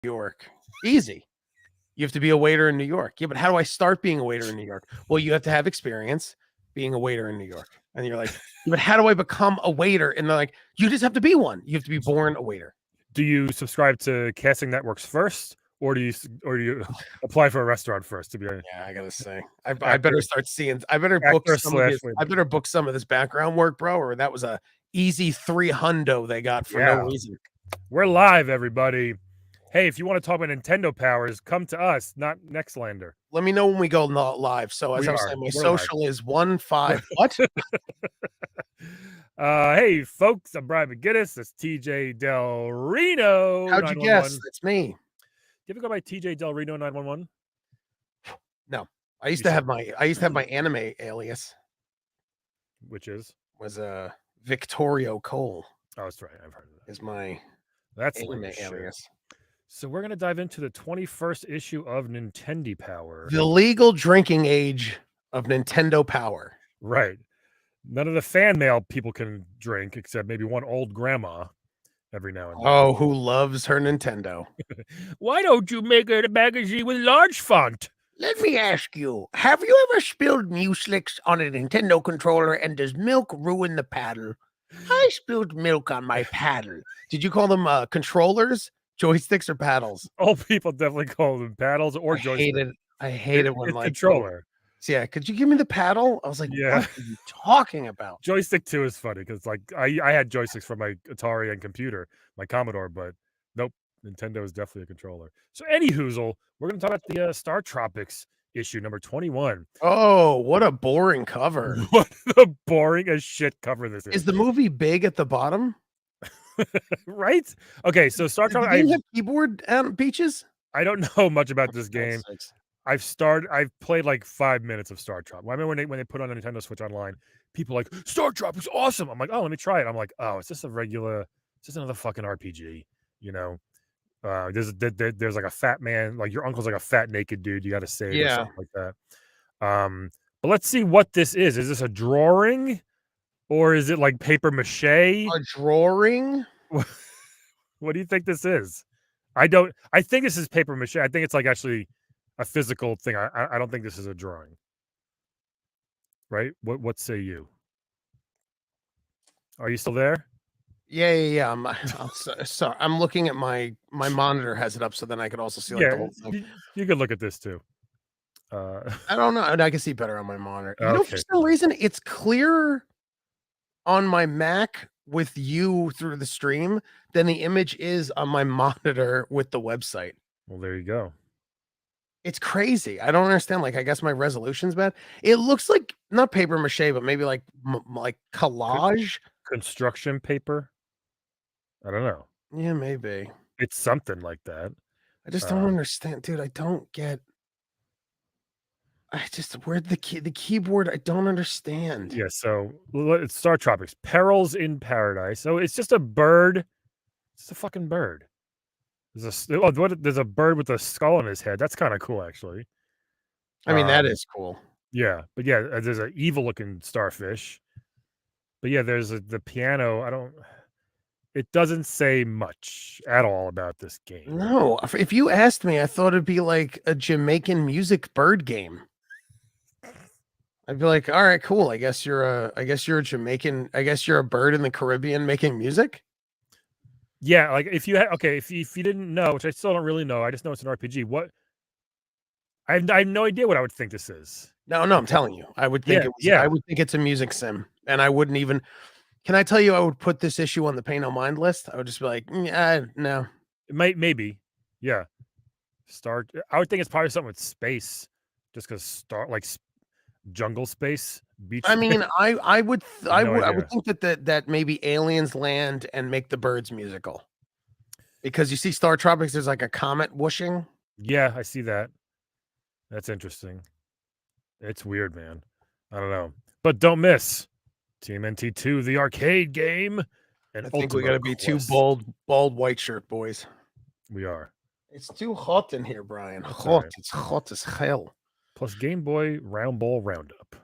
York. Easy. You have to be a waiter in New York. Yeah, but how do I start being a waiter in New York? Well, you have to have experience being a waiter in New York. And you're like, but how do I become a waiter? And they're like, you just have to be one. You have to be born a waiter. Do you subscribe to casting networks first, or do you apply for a restaurant first? To be honest, yeah, I gotta say, I better start seeing. I better book some of this. I better book some of this background work, bro. Or that was a easy $300 they got for no reason. We're live, everybody. Hey, if you want to talk about Nintendo powers, come to us, not Nextlander. Let me know when we go live. So as I'm saying, my social is 15. What? Hey, folks, I'm Brian McGuinness. That's TJ Del Reno. How'd you guess? That's me. You ever go by TJ Del Reno 911? No, I used to have my anime alias, which was Victorio Cole. Oh, that's right. I've heard of that. Is my anime alias. So we're going to dive into the 21st issue of Nintendo Power. The legal drinking age of Nintendo Power. Right. None of the fan mail people can drink, except maybe one old grandma every now and then. Oh, who loves her Nintendo. Why don't you make it a magazine with large font? Let me ask you, have you ever spilled mucilix on a Nintendo controller, and does milk ruin the paddle? I spilled milk on my paddle. Did you call them controllers? Joysticks or paddles? Old people definitely call them paddles or joysticks. I hate it when it's controller. So yeah, could you give me the paddle? I was like, what are you talking about? Joystick 2 is funny because like I had joysticks from my Atari and computer, my Commodore, but nope, Nintendo is definitely a controller. So anywhoozle, we're gonna talk about the Star Tropics issue number 21. Oh, what a boring cover. What a boring as shit cover this is. Is the movie big at the bottom? Right? Okay, so Star Tropics. Do you have keyboard Peaches? I don't know much about this game. I've played like 5 minutes of Star Tropics. I remember when they put on a Nintendo Switch Online, people like, Star Tropics awesome. I'm like, oh, let me try it. I'm like, oh, it's just another fucking RPG, you know. There's like a fat man, like your uncle's like a fat naked dude you got to save or something like that. But let's see what this is. Is this a drawing? Or is it like paper mache? A drawing? What do you think this is? I think this is paper mache. I think it's like actually a physical thing. I don't think this is a drawing. Right? What say you? Are you still there? Yeah. I'm sorry. I'm looking at my monitor has it up, so then I could also see like the whole thing. You could look at this too. I don't know. I can see better on my monitor. You know, for some reason, it's clearer on my Mac with you through the stream than the image is on my monitor with the website. Well, there you go. It's crazy. I don't understand. Like, I guess my resolution's bad. It looks like not paper mache, but maybe like collage, construction paper. I don't know. Yeah, maybe it's something like that. I just don't understand, dude. I don't get. Where the keyboard, I don't understand. Yeah, so it's Star Tropics, Perils in Paradise. So it's just a bird. It's a fucking bird. There's a bird with a skull on his head. That's kind of cool, actually. I mean, that is cool. Yeah, but yeah, there's an evil looking starfish. But yeah, there's the piano. It doesn't say much at all about this game. No, if you asked me, I thought it'd be like a Jamaican music bird game. I'd be like, all right, cool. I guess you're a Jamaican. I guess you're a bird in the Caribbean making music. Yeah, like if you didn't know, which I still don't really know, I just know it's an RPG. What? I have no idea what I would think this is. No, I'm telling you, I would think I would think it's a music sim, and I wouldn't even. Can I tell you, I would put this issue on the Pay No Mind list. I would just be like, no. It maybe, yeah. I would think it's probably something with space, just because jungle space, beach. I mean, I would think that maybe aliens land and make the birds musical, because you see Star Tropics, there's like a comet whooshing. Yeah, I see that. That's interesting. It's weird, man. I don't know, but don't miss TMNT 2, the arcade game. And I think we got to be two bald white shirt boys. We are. It's too hot in here, Brian. Hot. Right. It's hot as hell. Plus Game Boy Round Ball Roundup.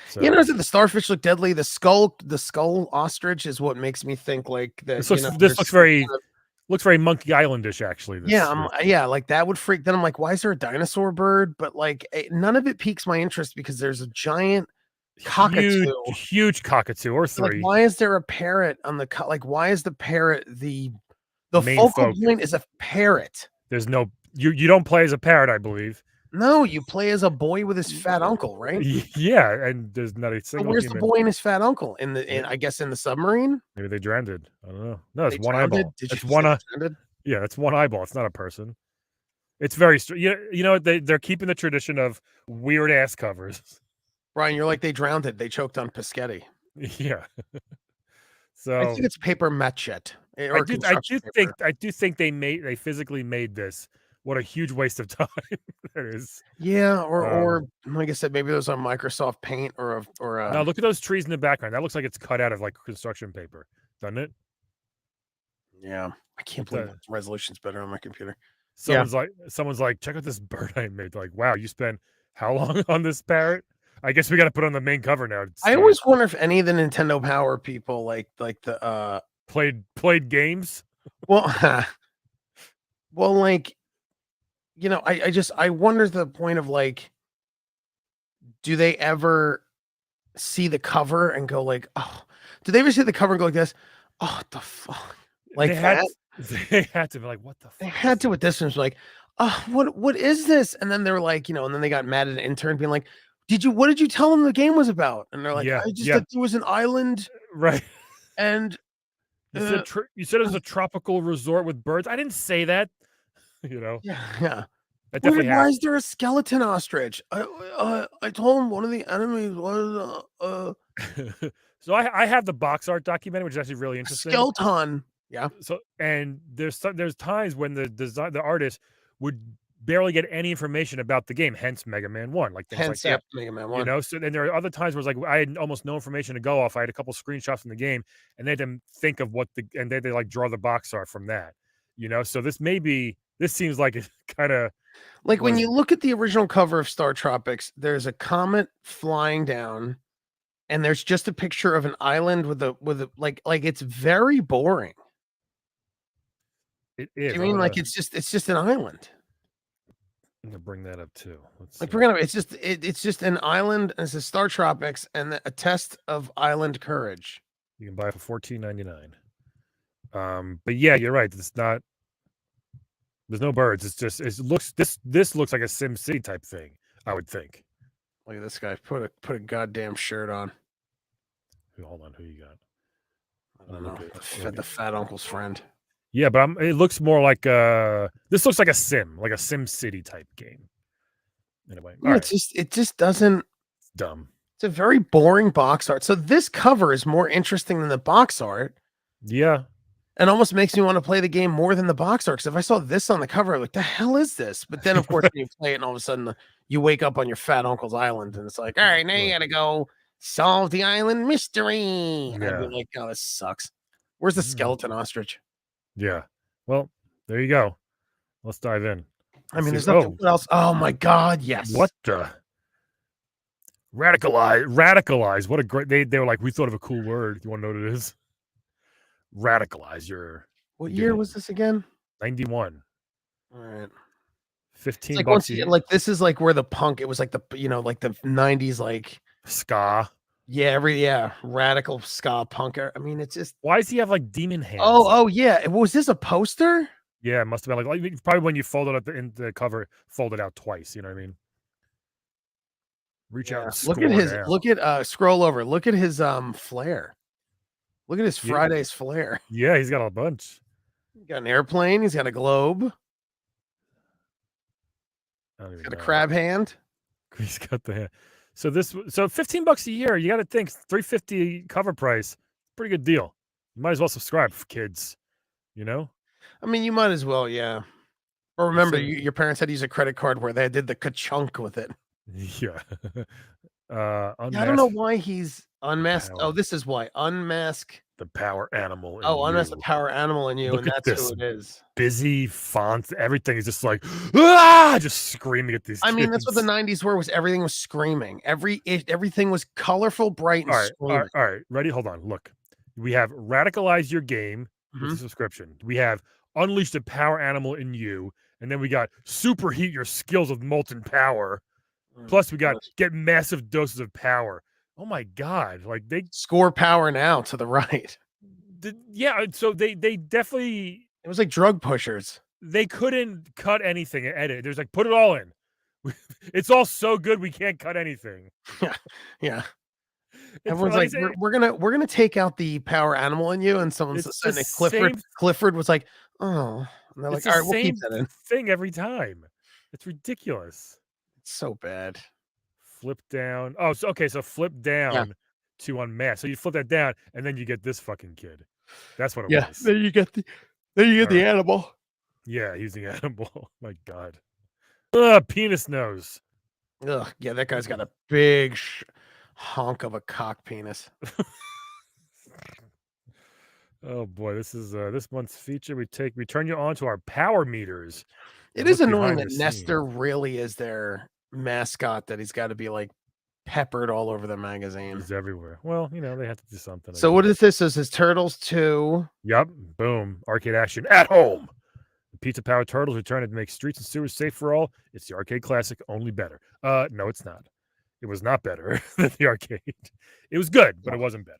So, the starfish look deadly. The skull ostrich is what makes me think like that. This looks very Looks very Monkey Islandish, actually. Yeah, like that would freak. Then I'm like, why is there a dinosaur bird? But like, none of it piques my interest because there's a giant cockatoo. huge cockatoo or Like, 3. why is there a parrot on the like? Why is the parrot the Main focal focus. point is a parrot? There's no you don't play as a parrot, I believe. No, you play as a boy with his fat uncle, right? Yeah, and there's not a So single where's human. the boy and his fat uncle in I guess in the submarine? Maybe they drowned it. I don't know. No, it's They one drowned it? eyeball. Did It's you one say drowned? Yeah, that's one eyeball. It's not a person. It's very you know they're keeping the tradition of weird ass covers. Brian, you're like they drowned it. They choked on Pescetti. Yeah. I So think it's paper mache or construction paper. I do think they physically made this. What a huge waste of time that is. Yeah, or like I said, maybe those on Microsoft Paint or Now look at those trees in the background. That looks like it's cut out of like construction paper, doesn't it? yeah. I can't believe the resolution's better on my computer. Someone's like, check out this bird I made. Like, wow, you spent how long on this parrot? I guess we got to put on the main cover now. I always wonder if any of the Nintendo Power people like the played games. Well, well, like, you know, I wonder the point of like, do they ever see the cover and go like, oh, do they ever see the cover and go like this? Oh, what the fuck? Like they had to be like, what the fuck? They had to with this one. Was like, oh, what is this? And then they were like, you know, and then they got mad at an intern being like, what did you tell them the game was about? And they're like, I just that there was an island. Right. And you said it was a tropical resort with birds. I didn't say that. You know. Yeah. Why is there a skeleton ostrich? I told him one of the enemies was So I have the box art documentary, which is actually really interesting. Skeleton. Yeah. So and there's times when the artist would barely get any information about the game, hence Mega Man 1, like things like that. Mega Man 1. You know, so then there are other times where it's like I had almost no information to go off. I had a couple screenshots from the game, and they had to think of and they like draw the box art from that. You know, so this seems like it kind of like when you look at the original cover of Star Tropics, there's a comet flying down, and there's just a picture of an island with a like it's very boring. It is. I mean, like it's just an island. I'm gonna bring that up too. It's just an island. And it says Star Tropics and a test of island courage. You can buy it for $14.99. But yeah, you're right. It's not. There's no birds. It's just this looks like a Sim City type thing. I would think. Look at this guy. Put a goddamn shirt on. Hold on, who you got? I don't know. The fat uncle's friend. Yeah, but it looks more like this looks like a Sim City type game. Anyway, it just doesn't. It's dumb. It's a very boring box art. So this cover is more interesting than the box art. Yeah. And almost makes me want to play the game more than the box art. Because if I saw this on the cover, I'm like, the hell is this? But then, of course, when you play it, and all of a sudden you wake up on your fat uncle's island, and it's like, all right, now you got to go solve the island mystery. And I'd be like, oh, this sucks. Where's the skeleton ostrich? Yeah. Well, there you go. Let's dive in. I mean, there's nothing else. Oh my God, yes. What the? Radicalize. What a great they were like, we thought of a cool word. You want to know what it is? Radicalize your. What year was this again? 91. All right. 15 like bucks. Like this is like where the punk, it was like the like the 90s like ska. Yeah, radical ska punker. I mean, it's just. Why does he have like demon hands? Oh yeah. Was this a poster? Yeah, it must have been like probably when you folded up in the cover, folded out twice. You know what I mean? Reach out. And look at scroll over. Look at his flare. Look at his Friday's flare. Yeah, he's got a bunch. He's got an airplane. He's got a globe. He's got a crab hand. He's got the hand. So $15 a year. You got to think $350 cover price. Pretty good deal. You might as well subscribe, kids. You know. I mean, you might as well, yeah. Or remember, your parents had to use a credit card where they did the ka-chunk with it. Yeah. I don't know why he's unmasked. Oh, this is why. Unmask the power animal. Unmask the power animal in you, and that's who it is. Busy font. Everything is just like just screaming at these kids. I mean, that's what the 90s were. Was everything was screaming. Everything was colorful, bright, and screaming. All right. Ready? Hold on. Look. We have radicalize your game with a subscription. We have unleash the power animal in you, and then we got superheat your skills with molten power. Plus, we got get massive doses of power. Oh my god! Like they score power now to the right. Yeah, so they definitely it was like drug pushers. They couldn't cut anything and edit. There's like put it all in. It's all so good we can't cut anything. Yeah. Everyone's like, we're gonna take out the power animal in you, and someone's saying Clifford was like, oh, and they're like, all right, we'll keep that in. Thing every time. It's ridiculous. It's so bad. Flip down. Oh, so okay, so flip down to unmask. So you flip that down, and then you get this fucking kid. That's what it was. Then you get the animal. Yeah, he's the animal. My god. Penis nose. Ugh, yeah, that guy's got a big honk of a cock penis. Oh boy, this is this month's feature. We turn you on to our power meters. It is annoying that Nestor really is their mascot, that he's got to be like peppered all over the magazine. He's everywhere. Well, you know, they have to do something. So what is this? This is Turtles 2. Yep. Boom. Arcade action at home. The Pizza Power Turtles return to make streets and sewers safe for all. It's the arcade classic, only better. No, it's not. It was not better than the arcade. It was good, but it wasn't better.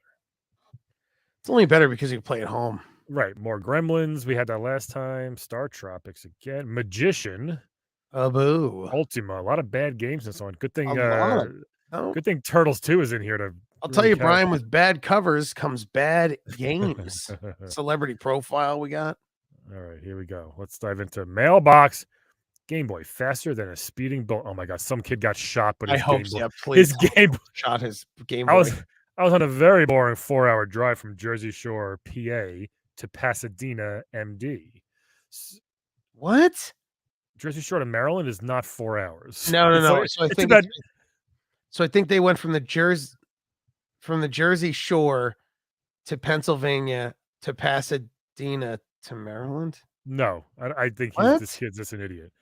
It's only better because you play at home. Right. More Gremlins. We had that last time. Star Tropics again. Magician. Boo. Ultima. A lot of bad games and so on. Good thing. Good thing Turtles 2 is in here to. I'll tell you, Brian, with bad covers comes bad games. Celebrity Profile we got. All right, here we go. Let's dive into Mailbox. Game Boy, faster than a speeding bullet. Oh my god, some kid got shot, but his Game Boy shot his Game Boy. I was on a very boring 4-hour drive from Jersey Shore, PA, to Pasadena, MD. What? Jersey Shore to Maryland is not 4 hours. No. So I think they went from the Jersey Shore to Pennsylvania to Pasadena to Maryland. No, I think this kid's just an idiot.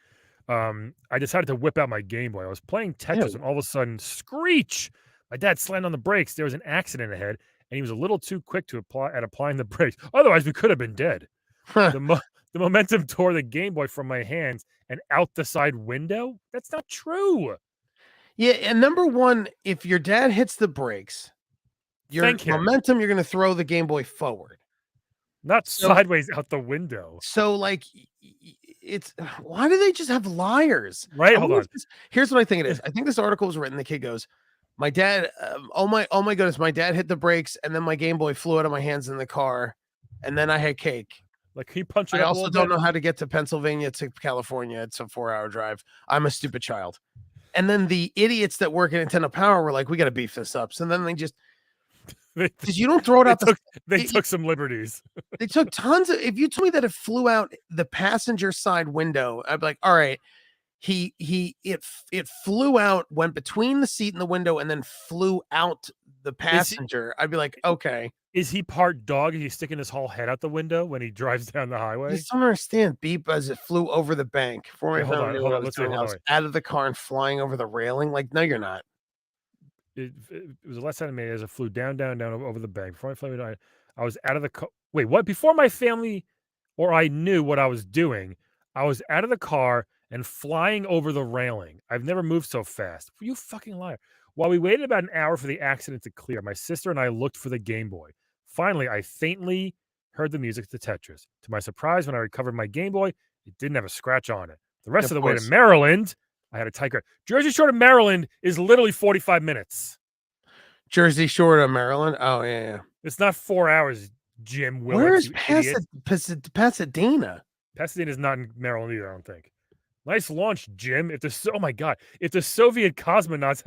I decided to whip out my Game Boy. I was playing Tetris, and all of a sudden, screech! My dad slammed on the brakes. There was an accident ahead, and he was a little too quick to applying the brakes. Otherwise, we could have been dead. The momentum tore the Game Boy from my hands and out the side window. That's not true. Yeah, and number one, if your dad hits the brakes, your momentum, you're going to throw the Game Boy forward. Not sideways out the window. So, like, why do they just have liars? Right, hold on. Here's what I think it is. I think this article was written. The kid goes, my dad, oh my goodness, my dad hit the brakes, and then my Game Boy flew out of my hands in the car, and then I had cake. Like, he punched it. I also don't know how to get to Pennsylvania to California. It's a 4-hour drive. I'm a stupid child. And then the idiots that work at Nintendo Power were like, we got to beef this up. So then they just, because you don't throw it out. They took some liberties. They took tons of, if you told me that it flew out the passenger side window, I'd be like, all right, it flew out, went between the seat and the window, and then flew out the passenger. I'd be like, okay. Is he part dog? Is he sticking his whole head out the window when he drives down the highway? I just don't understand. Beep as it flew over the bank. Hold on. Let's out of the car and flying over the railing. Like, no, you're not. It was the last time I made it as it flew down over the bank. Before I was out of the car. Wait, what? Before my family or I knew what I was doing, I was out of the car and flying over the railing. I've never moved so fast. You fucking liar. While we waited about an hour for the accident to clear, my sister and I looked for the Game Boy. Finally, I faintly heard the music to Tetris. To my surprise, when I recovered my Game Boy, it didn't have a scratch on it. The rest of the way to Maryland, I had a tight grip. Jersey Shore to Maryland is literally 45 minutes. Jersey Shore to Maryland? Oh, yeah. It's not 4 hours, Jim Willis. Where is Pasadena? Pasadena is not in Maryland either, I don't think. Nice launch, Jim. If the Soviet cosmonauts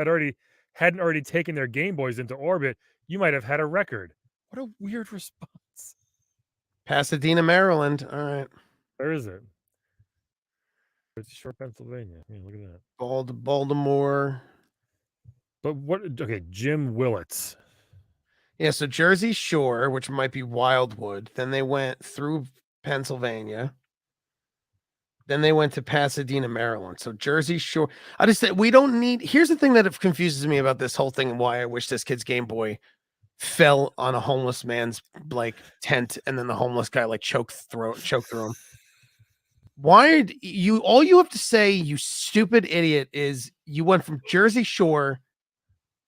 hadn't already taken their Game Boys into orbit, you might have had a record. What a weird response. Pasadena, Maryland. All right. Where is it? It's Shore, Pennsylvania. Yeah, look at that. Baltimore. But what? Okay, Jim Willits. Yeah, so Jersey Shore, which might be Wildwood. Then they went through Pennsylvania. Then they went to Pasadena, Maryland. So Jersey Shore. I just said we don't need. Here's the thing that confuses me about this whole thing and why I wish this kid's Game Boy fell on a homeless man's like tent, and then the homeless guy like choked through him. Why you? All you have to say, you stupid idiot, is you went from Jersey Shore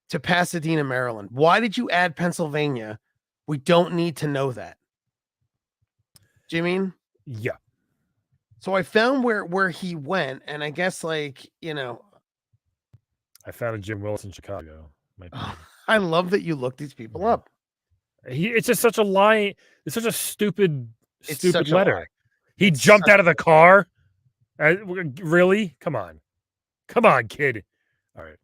to Pasadena, Maryland. Why did you add Pennsylvania? We don't need to know that. Do you mean? Yeah. So I found where he went, and I guess like I found a Jim Willis in Chicago. I love that you look these people up. It's just such a lie. It's such a stupid letter. He It's jumped out of the car. Really? Come on, kid. All right.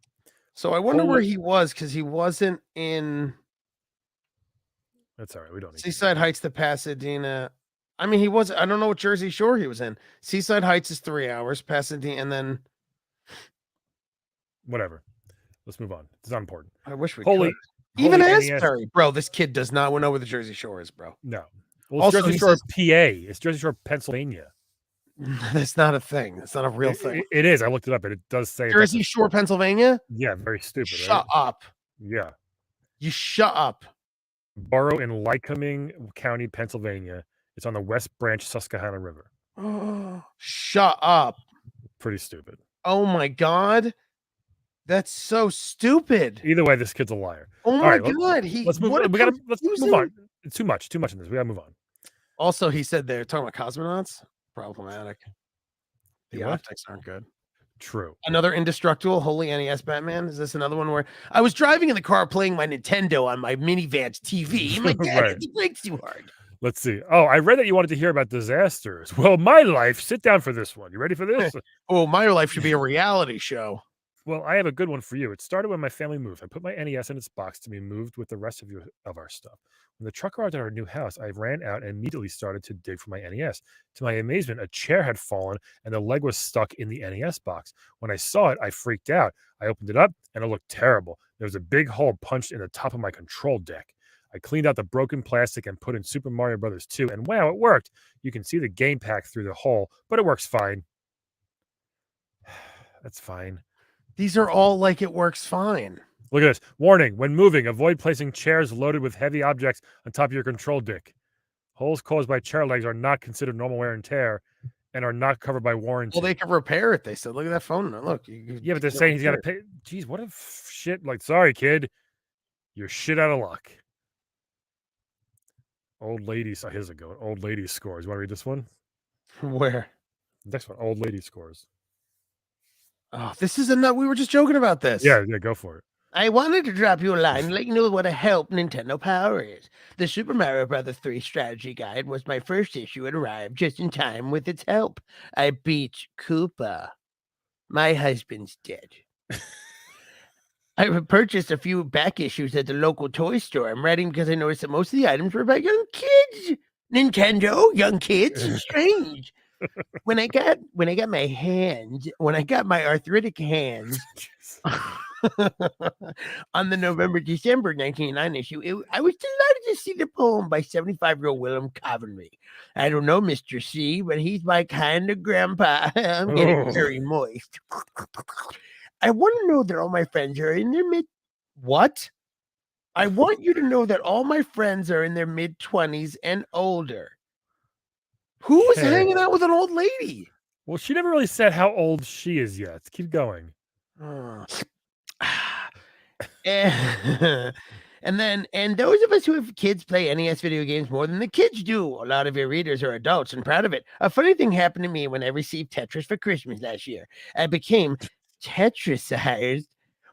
So I wonder where he was, because he wasn't in. That's all right. We don't need Seaside Heights to Pasadena. I mean, he was. I don't know what Jersey Shore he was in. Seaside Heights is 3 hours. Pasadena, and then whatever. Let's move on. It's not important. I wish we could. Even NES. Asbury, bro. This kid does not know where the Jersey Shore is, bro. No. Well, it's Jersey Shore, PA. It's Jersey Shore, Pennsylvania. That's not a thing. That's not a real thing. It is. I looked it up, and it does say Jersey Shore, Pennsylvania. Yeah, very stupid. Shut up. Yeah. You shut up. Borough in Lycoming County, Pennsylvania. It's on the West Branch Susquehanna River. Shut up. Pretty stupid. Oh my God. That's so stupid. Either way, this kid's a liar. Oh my God. Let's move on. Let's move on. It's too much in this. We gotta move on. Also, he said they're talking about cosmonauts. Problematic. The optics aren't good. True. Another indestructible Holy NES Batman. Is this another one where I was driving in the car playing my Nintendo on my minivan's TV? And my dad hit the brakes too hard. Let's see. Oh, I read that you wanted to hear about disasters. Well, my life. Sit down for this one. You ready for this? Oh, my life should be a reality show. Well, I have a good one for you. It started when my family moved. I put my NES in its box to be moved with the rest of our stuff. When the truck arrived at our new house, I ran out and immediately started to dig for my NES. To my amazement, a chair had fallen and the leg was stuck in the NES box. When I saw it, I freaked out. I opened it up and it looked terrible. There was a big hole punched in the top of my control deck. I cleaned out the broken plastic and put in Super Mario Brothers 2, and wow, it worked. You can see the game pack through the hole, but it works fine. That's fine. These are all like it works fine. Look at this. Warning, when moving, avoid placing chairs loaded with heavy objects on top of your control deck. Holes caused by chair legs are not considered normal wear and tear and are not covered by warranty. Well, they can repair it, they said. Look at that phone. Look. Yeah, but they're saying he's got to pay. Jeez, what a shit. Like, sorry, kid. You're shit out of luck. Old ladies. Here's a go. Old ladies scores. You want to read this one? Where? Next one. Old lady scores. Oh, this is a nut. We were just joking about this. Yeah, go for it. I wanted to drop you a line and let you know what a help Nintendo Power is. The Super Mario Bros. 3 strategy guide was my first issue. It arrived just in time with its help. I beat Koopa. My husband's dead. I purchased a few back issues at the local toy store. I'm writing because I noticed that most of the items were about young kids. Nintendo, young kids, strange. When I got my arthritic hands on the November-December 1999 issue, I was delighted to see the poem by 75-year-old Willem Coventry. I don't know Mr. C, but he's my kind of grandpa. I'm getting very moist. I want to know that all my friends are in their What? I want you to know that all my friends are in their mid-20s and older. Who was hanging out with an old lady? Well, she never really said how old she is yet. Let's keep going. And those of us who have kids play NES video games more than the kids do. A lot of your readers are adults and proud of it. A funny thing happened to me when I received Tetris for Christmas last year. I became Tetrisized.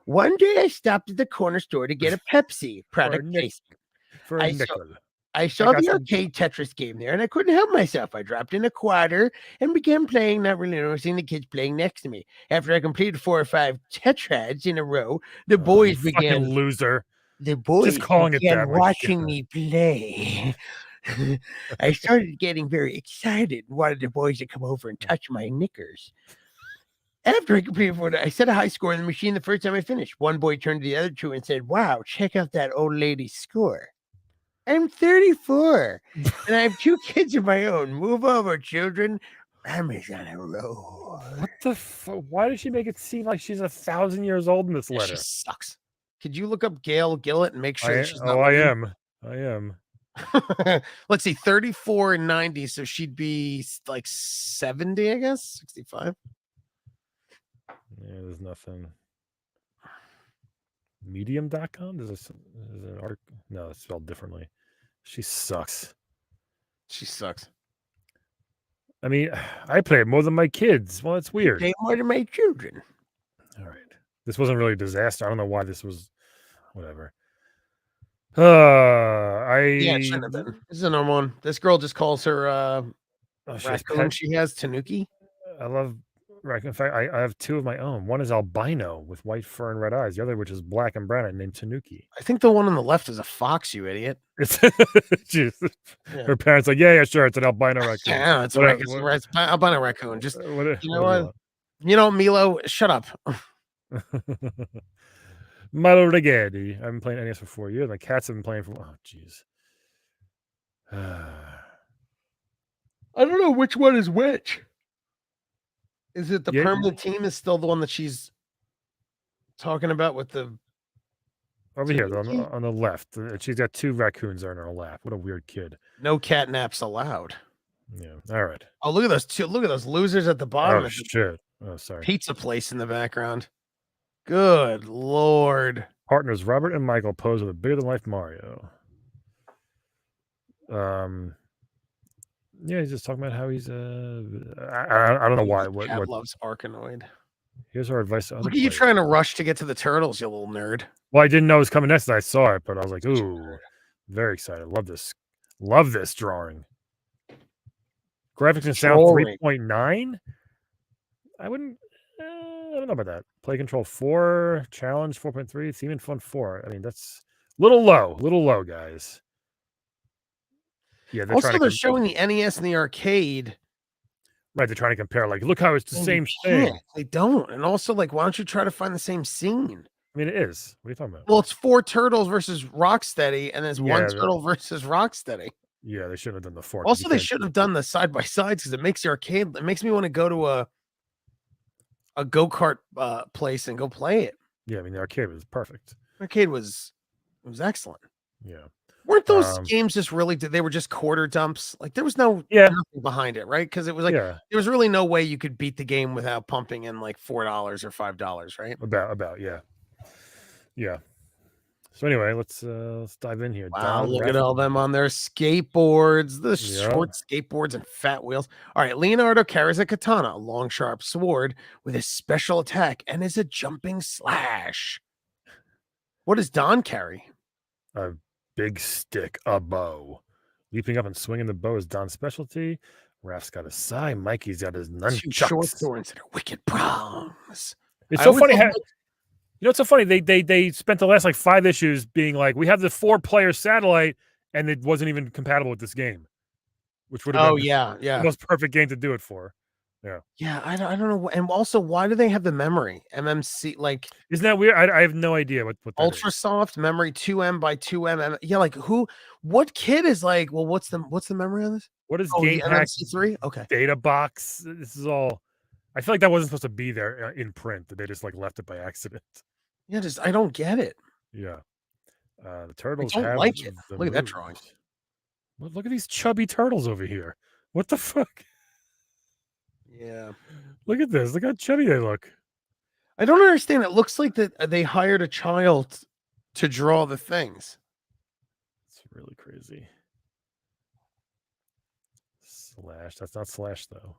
One day I stopped at the corner store to get a Pepsi product tasting. For a nickel. I saw the arcade Tetris game there, and I couldn't help myself. I dropped in a quarter and began playing, not really noticing the kids playing next to me. After I completed 4 or 5 tetrads in a row, the boys began loser. The boys just calling began it that, watching me play. I started getting very excited and wanted the boys to come over and touch my knickers. After I completed 4, I set a high score in the machine the first time I finished. One boy turned to the other 2 and said, "Wow, check out that old lady's score." I'm 34 and I have 2 kids of my own. Move over, children. Mama's on a roll. What the fuck? Why does she make it seem like she's 1,000 years old in this letter? She sucks. Could you look up Gail Gillett and make sure that she's not? I am. Let's see, 34 and 90, so she'd be like 70, I guess, 65. Yeah, there's nothing. Medium.com? Is an art? No, it's spelled differently. She sucks. She sucks. I mean, I play it more than my kids. Well, it's weird. They more than my children. All right. This wasn't really a disaster. I don't know why this was. Whatever. Yeah, it shouldn't have been. This is a normal one. This girl just calls her raccoon. She has Tanuki. I love raccoon. In fact, I have two of my own. One is albino with white fur and red eyes. The other, which is black and brown, named Tanuki. I think the one on the left is a fox, you idiot. Jeez. Yeah. Her parents like, yeah, sure, it's an albino raccoon. Yeah, it's an albino raccoon. Just you know what? You know, Milo, shut up. Milo Regedi. I've been playing NES for 4 years. My cats have been playing for. Oh, jeez. I don't know which one is which. Is it the permanent team is still the one that she's talking about with the over here on the left? She's got two raccoons there in her lap. What a weird kid. No cat naps allowed. Yeah. All right. Oh, look at those two. Look at those losers at the bottom. Oh, shit. Oh, sorry. Pizza place in the background. Good Lord. Partners Robert and Michael pose with a bigger than life Mario. Yeah, he's just talking about how he's I don't know why. What loves Arkanoid. Here's our advice to other Look at you trying to rush to get to the turtles, you little nerd. Well, I didn't know it was coming next, and I saw it, but I was like, ooh, very excited. Love this drawing. Graphics and sound 3.9. I don't know about that. Play control 4, challenge 4.3, theme and fun 4. I mean, that's a little low, guys. Yeah, they're showing the NES and the arcade. Right, they're trying to compare. Like, look how it's the same thing. They don't. And also, like, why don't you try to find the same scene? I mean, it is. What are you talking about? Well, it's 4 turtles versus Rocksteady, and there's 1 turtle versus Rocksteady. Yeah, they shouldn't have done the 4. Also, they shouldn't have done the side by sides because it makes the arcade. It makes me want to go to a go-kart place and go play it. Yeah, I mean, the arcade was perfect. Arcade was excellent. Yeah. Weren't those games just really? They were just quarter dumps. Like there was nothing behind it, right? Because it was like there was really no way you could beat the game without pumping in like $4 or $5, right? About yeah. So anyway, let's dive in here. Wow, look at all them on their skateboards, the short skateboards and fat wheels. All right, Leonardo carries a katana, a long sharp sword with his special attack, and is a jumping slash. What does Don carry? A big stick, a bow. Leaping up and swinging the bow is Don's specialty. Raph's got a sai. Mikey's got his nunchucks. 2 short swords that are wicked prongs. It's so funny how. You know, it's so funny. They spent the last like 5 issues being like, we have the 4-player satellite, and it wasn't even compatible with this game, which would have been the most perfect game to do it for. Yeah. I don't know. And also, why do they have the memory MMC? Like, isn't that weird? I have no idea what that ultra soft memory 2M by 2M. Yeah, like what kid is like? Well, what's the memory on this? What is game MMC3? Okay, data box. This is all. I feel like that wasn't supposed to be there in print. That they just like left it by accident. Yeah, I don't get it. Yeah, the turtles. I don't like it. Look at that drawing. Look at these chubby turtles over here. What the fuck? Yeah. Look at this. Look how chubby they look. I don't understand. It looks like that they hired a child to draw the things. It's really crazy. Slash. That's not slash though.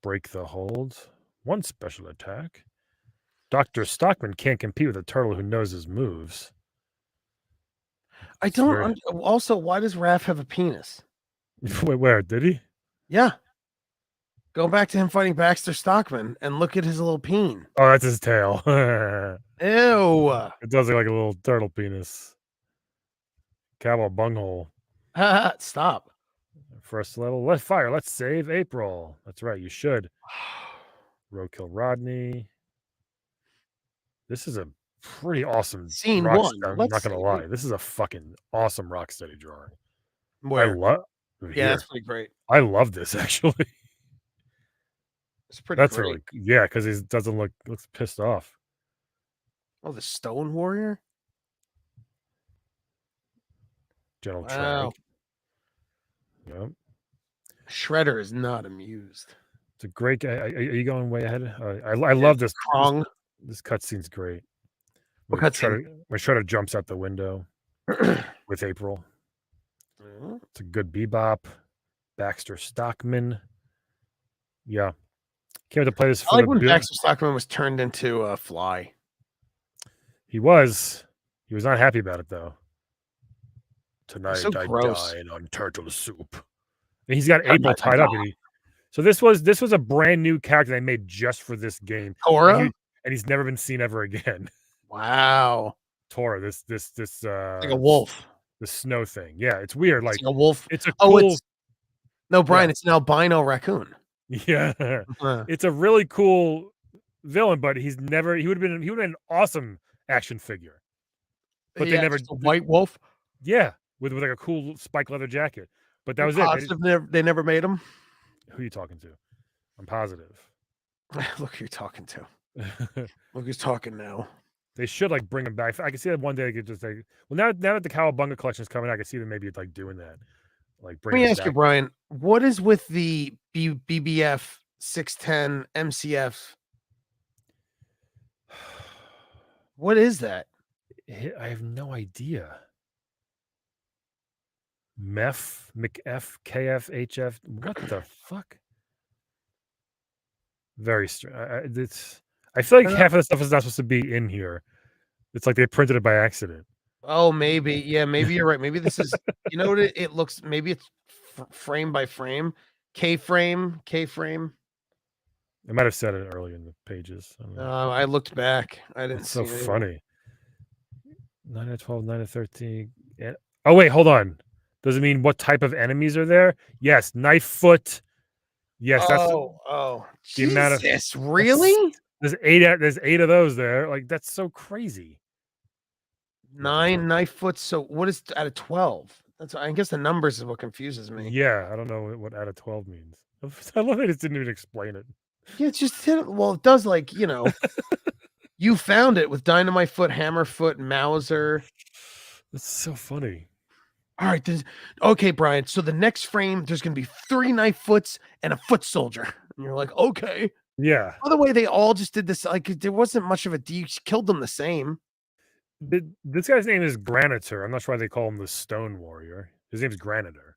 Break the hold. 1 special attack. Dr. Stockman can't compete with a turtle who knows his moves. I don't. Also, why does Raph have a penis? Wait, where did he? Yeah. Go back to him fighting Baxter Stockman and look at his little peen. Oh, that's his tail. Ew. It does look like a little turtle penis. Cowboy bunghole. Stop. First level. Let's fire. Let's save April. That's right. You should. Roadkill Rodney. This is a pretty awesome scene 1. I'm not going to lie. This is a fucking awesome Rocksteady drawing. Where? That's pretty great. I love this actually. It's pretty great. Really, because he doesn't looks pissed off. Oh, the Stone Warrior. General Wow. Trag. Yep. Shredder is not amused. It's a great guy. Are you going way ahead? I love this. Krong. This cutscene's great. What When cutscene? Shredder jumps out the window with April. It's a good bebop. Baxter Stockman. Yeah. Can't wait to play this for I like when Baxter Stockman was turned into a fly. He was not happy about it though. Tonight so I gross. dine on turtle soup. And he's got April tied up. So this was a brand new character they made just for this game. Tora? And he's never been seen ever again. Wow. Tora, this like a wolf. The snow thing. Yeah, it's weird. Like a wolf. It's a cool. No, Brian, it's an albino raccoon. Yeah. It's a really cool villain, but he would have been an awesome action figure. But they never a white wolf. Yeah, with like a cool spike leather jacket. But that was it. They never made him. Who are you talking to? I'm positive. Look who you're talking to. Look who's talking now. They should like bring him back. I can see that one day they could just like. Well, now that the Cowabunga collection is coming, I can see them maybe like doing that. Like Let me ask you, Brian. What is with the BBF 610 MCF? What is that? I have no idea. MEF, McF, KF, HF. What the fuck? Very strange. I feel like half of the stuff is not supposed to be in here. It's like they printed it by accident. Oh, maybe. Yeah, maybe you're right. Maybe this is, you know what it looks, maybe it's frame by frame. K-frame. I might have said it earlier in the pages. I looked back. I didn't see it. So funny. 9 to 12, 9 to 13. Oh, wait, hold on. Does it mean what type of enemies are there? Yes, knife foot. Yes, that's the Jesus, amount of. Really? There's 8 of those there. Like that's so crazy. 9 knife foot. So what is out of 12? I guess the numbers is what confuses me. Yeah, I don't know what out of 12 means. I love it. It didn't even explain it. Yeah, it's just it does like you found it with dynamite foot, hammer foot, Mauser. That's so funny. All right, okay, Brian. So the next frame, there's going to be 3 knife foots and a foot soldier. And you're like, okay. Yeah. By the way, they all just did this. Like, there wasn't much of a. You killed them the same. This guy's name is Granitor. I'm not sure why they call him the Stone Warrior. His name's Granitor.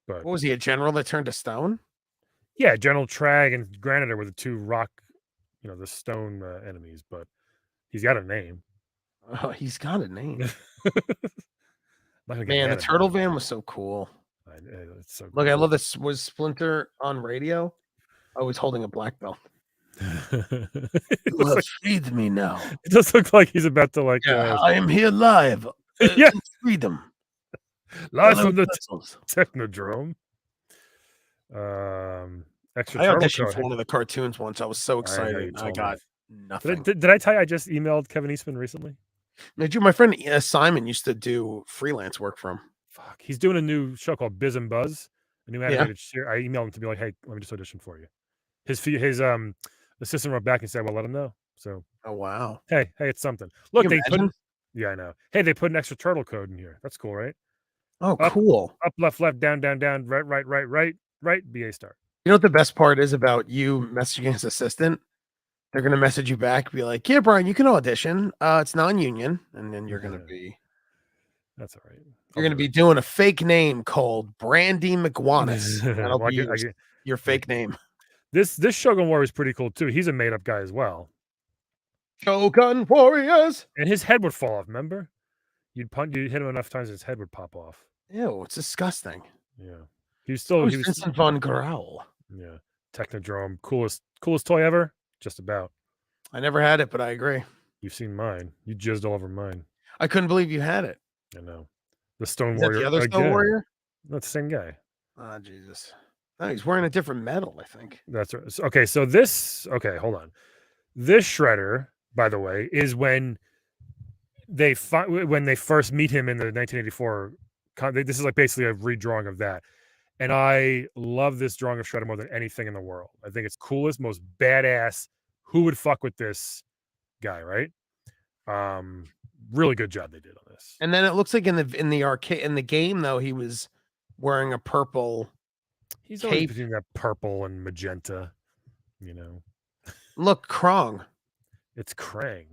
But what was he, a general that turned to stone? Yeah, General Trag and Granitor were the 2 rock, the stone enemies. But he's got a name. Oh, he's got a name. Man, the turtle van was so cool. It's so Look, cool. I love this. Was Splinter on radio? I was holding a black belt. Feed me now. It does look like he's about to like. I am here live. Yeah, freedom. Live from the Technodrome. Extra. I auditioned for one of the cartoons once. I was so excited. I got nothing. Did I tell you I just emailed Kevin Eastman recently? My friend Simon used to do freelance work for him. Fuck, he's doing a new show called Biz and Buzz, a new animated series. I emailed him to be like, "Hey, let me just audition for you." His assistant wrote back and said, "Well, let him know." So, oh wow, hey, it's something. Look, they put. Yeah, I know. Hey, they put an extra turtle code in here. That's cool, right? Oh, cool. Up, left, down, right. BA star. You know what the best part is about you messaging his assistant? They're going to message you back, be like, yeah, Brian, you can audition. It's non-union. And then you're going to be. That's all right. You're going to be doing a fake name called Brandy McGuinness. That'll be your fake name. This Shogun Warrior is pretty cool, too. He's a made-up guy as well. Shogun Warriors! And his head would fall off, remember? You'd hit him enough times, his head would pop off. Ew, it's disgusting. Yeah. He was Vincent Von Growl. Yeah. Technodrome. Coolest toy ever? Just about. I never had it, but I agree. You've seen mine. You jizzed all over mine. I couldn't believe you had it. I know. The Stone Warrior. The other Stone Warrior? That's the same guy. Oh, Jesus. No, he's wearing a different medal, I think. That's right. Okay, so hold on. This Shredder, by the way, is when they first meet him in the 1984. This is like basically a redrawing of that. And I love this drawing of Shredder more than anything in the world. I think it's coolest, most badass. Who would fuck with this guy, right? Really good job they did on this. And then it looks like in the arcade in the game though he was wearing a purple. He's always cape. between that purple and magenta, Look, Krong. It's Krang.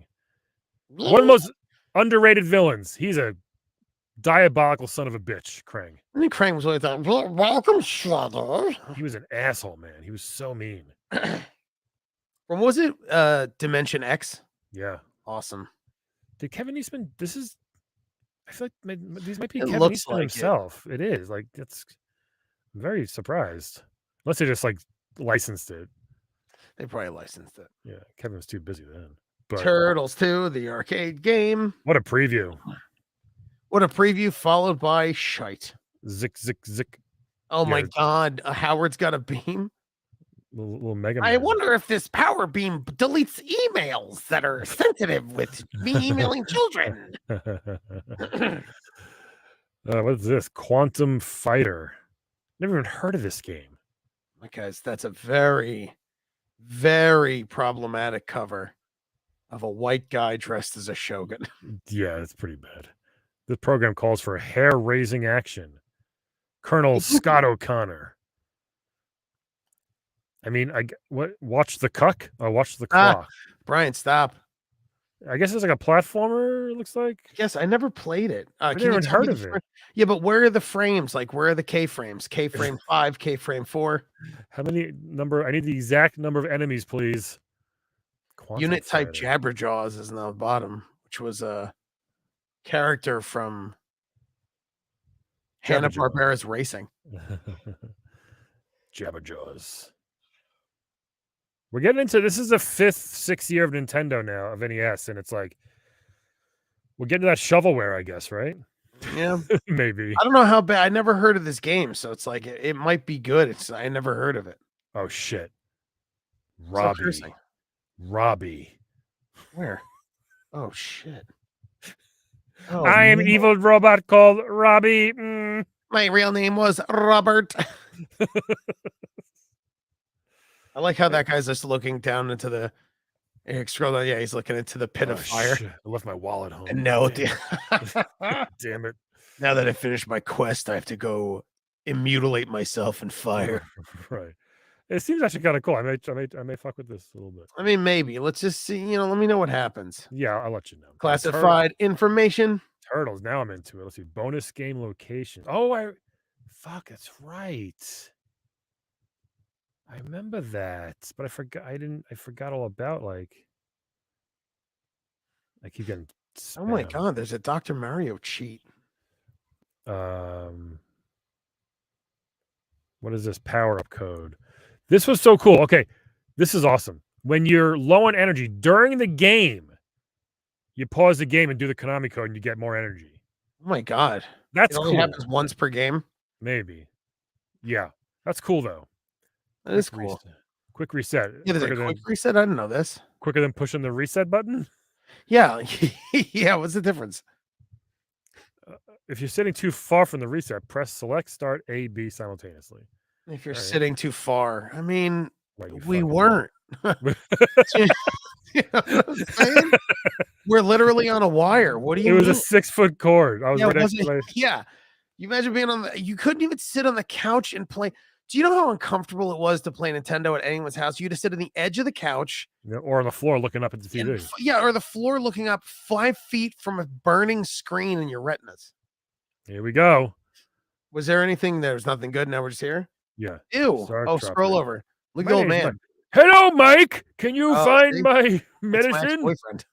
One of the most underrated villains. He's a diabolical son of a bitch, Krang. I think Krang was really like, welcome, Shadow. He was an asshole, man. He was so mean. From was it Dimension X? Yeah. Awesome. Did Kevin Eastman? I feel like these might be It Kevin looks Eastman like himself. It is. Like, I'm very surprised. Unless they just like licensed it. They probably licensed it. Yeah, Kevin was too busy then. But Turtles 2, the arcade game. What a preview. What a preview followed by shite. Zick, zick, zick. Oh my God. Howard's got a beam. Little Mega Man. I wonder if this power beam deletes emails that are sensitive with me emailing children. What's this? Quantum Fighter. Never even heard of this game. Guys, that's a very, very problematic cover of a white guy dressed as a shogun. Yeah, it's pretty bad. This program calls for hair-raising action. Colonel Scott O'Connor. I mean, watch the cuck? Oh, watch the claw. Brian, stop. I guess it's like a platformer, it looks like. Yes, I never played it. I've never heard of it. Yeah, but where are the frames? Like, where are the K-frames? K-frame 5, K-frame 4? How many I need the exact number of enemies, please. Unit type Jabberjaws is on the bottom, which was a character from Hanna-Barbera's Racing. Jabberjaws. We're getting into this is the 5th, 6th year of Nintendo now of NES, and it's like we're getting to that shovelware, I guess, right? Yeah, maybe. I don't know how bad. I never heard of this game, so it's like it might be good. I never heard of it. Oh shit, Robbie. Where? Oh shit. Oh, I am evil robot called Robbie. My real name was Robert. I like how that guy's just looking down into the. Scroll down. Yeah, he's looking into the pit of fire. Shit. I left my wallet home. And now, damn it! Now that I finished my quest, I have to go mutilate myself in fire. Right. It seems actually kind of cool. I may fuck with this a little bit. I mean, maybe. Let's just see. Let me know what happens. Yeah, I'll let you know. Classified information. Turtles. Now I'm into it. Let's see. Bonus game location. Oh, fuck. That's right. I remember that, but I forgot. I forgot all about I keep getting. Spam. Oh my God! There's a Dr. Mario cheat. What is this power up code? This was so cool. Okay, this is awesome. When you're low on energy during the game, you pause the game and do the Konami code, and you get more energy. Oh my God! That's only cool. happens once per game. Maybe. Yeah, that's cool though. That is cool. Quick reset. Yeah, there's a quick reset. I didn't know this. Quicker than pushing the reset button? Yeah. Yeah, what's the difference? If you're sitting too far from the reset, press select, start A, B simultaneously. If you're sitting too far. I mean, we fucking weren't. You know what I'm saying? We're literally on a wire. What do you mean? It was a 6-foot cord. I was right next to Yeah. You imagine being on you couldn't even sit on the couch and play. Do you know how uncomfortable it was to play Nintendo at anyone's house? You had to sit on the edge of the couch. Or on the floor looking up at the TV. Or the floor looking up 5 feet from a burning screen in your retinas. Here we go. Was there anything? There was nothing good. Now we're just here? Yeah. Ew. Scroll over. Look at the old man. Hello, Mike. Can you find my medicine? My boyfriend.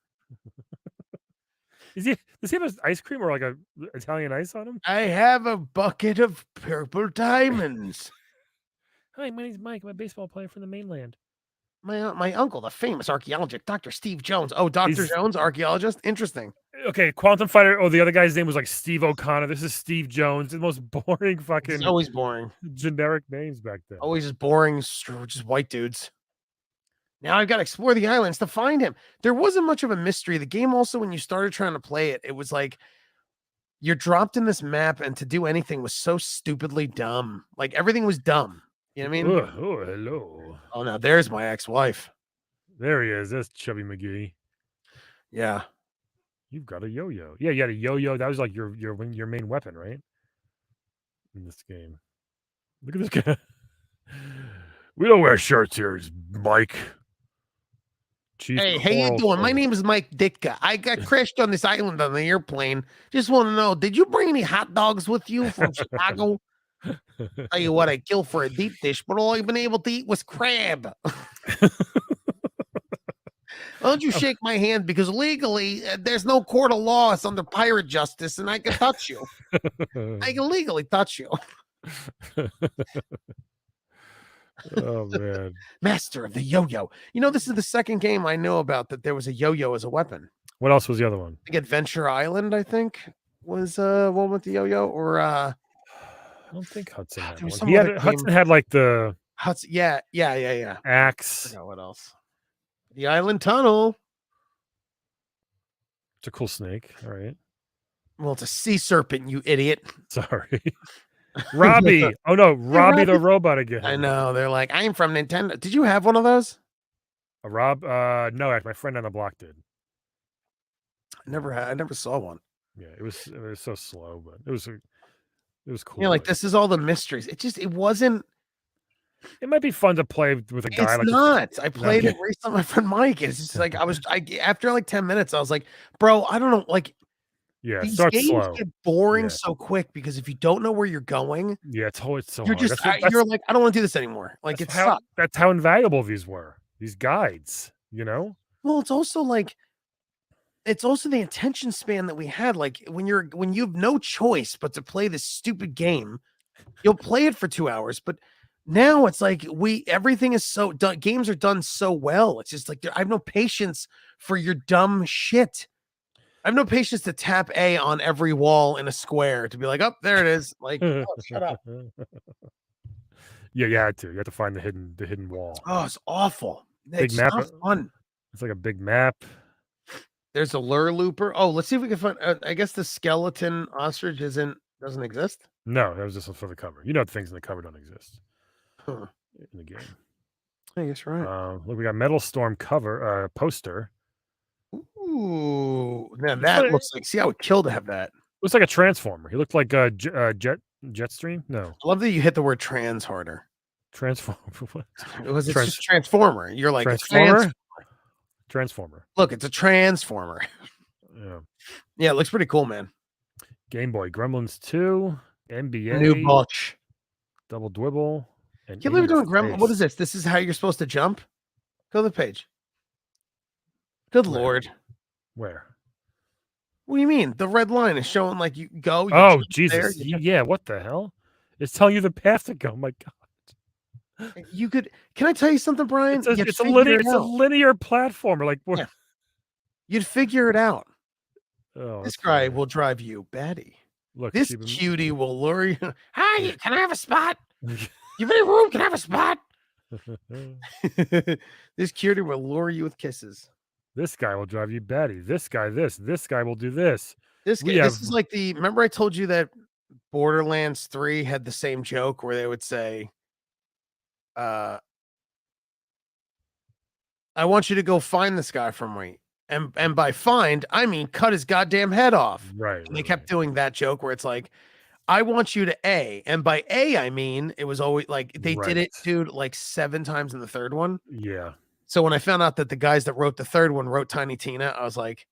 Does he have an ice cream or like a Italian ice on him? I have a bucket of purple diamonds. Hi, my name's Mike. I'm a baseball player from the mainland. My uncle, the famous archaeologist, Dr. Steve Jones. Oh, Dr. Jones, archaeologist? Interesting. Okay, Quantum Fighter. Oh, the other guy's name was like Steve O'Connor. This is Steve Jones. The most boring fucking... It's always boring. Generic names back then. Always just boring, just white dudes. Now I've got to explore the islands to find him. There wasn't much of a mystery. The game also, when you started trying to play it, it was like you're dropped in this map and to do anything was so stupidly dumb. Like everything was dumb. You know what I mean? Oh, hello. Oh, now there's my ex-wife. There he is. That's Chubby McGee. Yeah. You've got a yo-yo. Yeah, you had a yo-yo. That was like your main weapon, right? In this game. Look at this guy. We don't wear shirts here, Mike. Chief Hey, how you Coral doing? My Trader. name is Mike Ditka. I got crashed on this island on the airplane. Just want to know, did you bring any hot dogs with you from Chicago? Tell you what, I kill for a deep dish, but all I've been able to eat was crab. Why don't you shake my hand? Because legally, there's no court of law. It's under pirate justice, and I can touch you. I can legally touch you. Oh man. Master of the yo-yo. You know, this is the second game I know about that there was a yo-yo as a weapon. What else was the other one? Like Adventure Island, I think, was one with the yo-yo, or I don't think Hudson had there was one. some He had other Hudson game. had like the Hudson, yeah. I axe. forgot what else. The Island Tunnel. It's a cool snake. All right. Well, it's a sea serpent, you idiot. Sorry. Robbie. Oh no, Robbie the robot again. I know. They're like, I'm from Nintendo. Did you have one of those? A Rob? No, my friend on the block did. I never saw one. Yeah, it was so slow, but it was cool. Yeah, like this is all the mysteries. It wasn't. It might be fun to play with a guy. It's not. I played it recently with my friend Mike. It's just like after like 10 minutes, I was like, bro, I don't know. Like, yeah, these start games slow. get boring so quick because if you don't know where you're going, yeah, it's so you're hard. just you're like, I don't want to do this anymore. Like it's that's how invaluable these were. These guides, you know. Well, it's also the attention span that we had. Like when you have no choice but to play this stupid game, you'll play it for 2 hours. But now it's like everything is so done. Games are done so well. It's just like I have no patience for your dumb shit. I have no patience to tap A on every wall in a square to be like, oh, there it is. Like, oh, shut up. Yeah, you had to find the hidden wall. Oh, it's awful. Big map. Not fun. It's like a big map. There's a lure looper. Oh, let's see if we can find. I guess the skeleton ostrich doesn't exist. No, that was just for the cover. You know, things in the cover don't exist Huh. in the game. I guess you're right. Look, we got Metal Storm cover poster. Ooh, now that looks like. See, I would kill to have that. Looks like a transformer. He looked like a Jetstream. No, I love that you hit the word trans harder. Transformer. What? It was just transformer. You're like Transformer. Transformer. Look, it's a transformer. Yeah, it looks pretty cool, man. Game Boy, Gremlins 2, NBA, New Butch, Double Dwibble, and can't believe we're doing Gremlins. What is this? This is how you're supposed to jump. Go to the page. Good Lord. Where? What do you mean? The red line is showing like you go. Oh, Jesus. Yeah, what the hell? It's telling you the path to go. My God. You could. Can I tell you something, Brian? It's a linear platformer. Like, what? Yeah. You'd figure it out. Oh, this guy will drive you batty. Look, this cutie will lure you. Hi, can I have a spot? You have any room? Can I have a spot? This cutie will lure you with kisses. This guy will drive you batty. This guy, this guy will do this. This is like remember I told you that Borderlands 3 had the same joke where they would say, I want you to go find this guy for me. And by find, I mean cut his goddamn head off. Right. And they kept doing that joke where it's like, I want you to A. And by A, I mean, it was always like they did it, dude, like 7 times in the third one. Yeah. So when I found out that the guys that wrote the third one wrote Tiny Tina, I was like,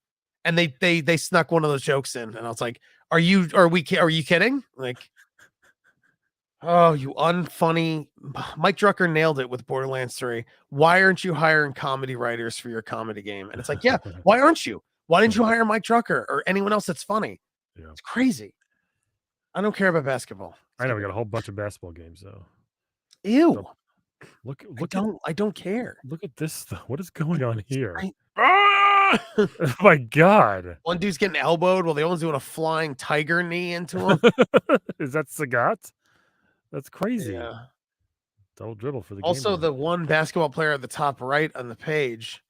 and they snuck one of those jokes in, and I was like, are you kidding? Like, oh, you unfunny. Mike Drucker nailed it with Borderlands 3. Why aren't you hiring comedy writers for your comedy game? And it's like, yeah, why aren't you? Why didn't you hire Mike Drucker or anyone else that's funny? Yeah. It's crazy. I don't care about basketball. I know we got a whole bunch of basketball games though. Ew. Look I don't care. Look at this though. What is going on here? Oh my God. One dude's getting elbowed while the other one's doing a flying tiger knee into him. Is that Sagat? That's crazy. Yeah. Double dribble for the also game. The one basketball player at the top right on the page.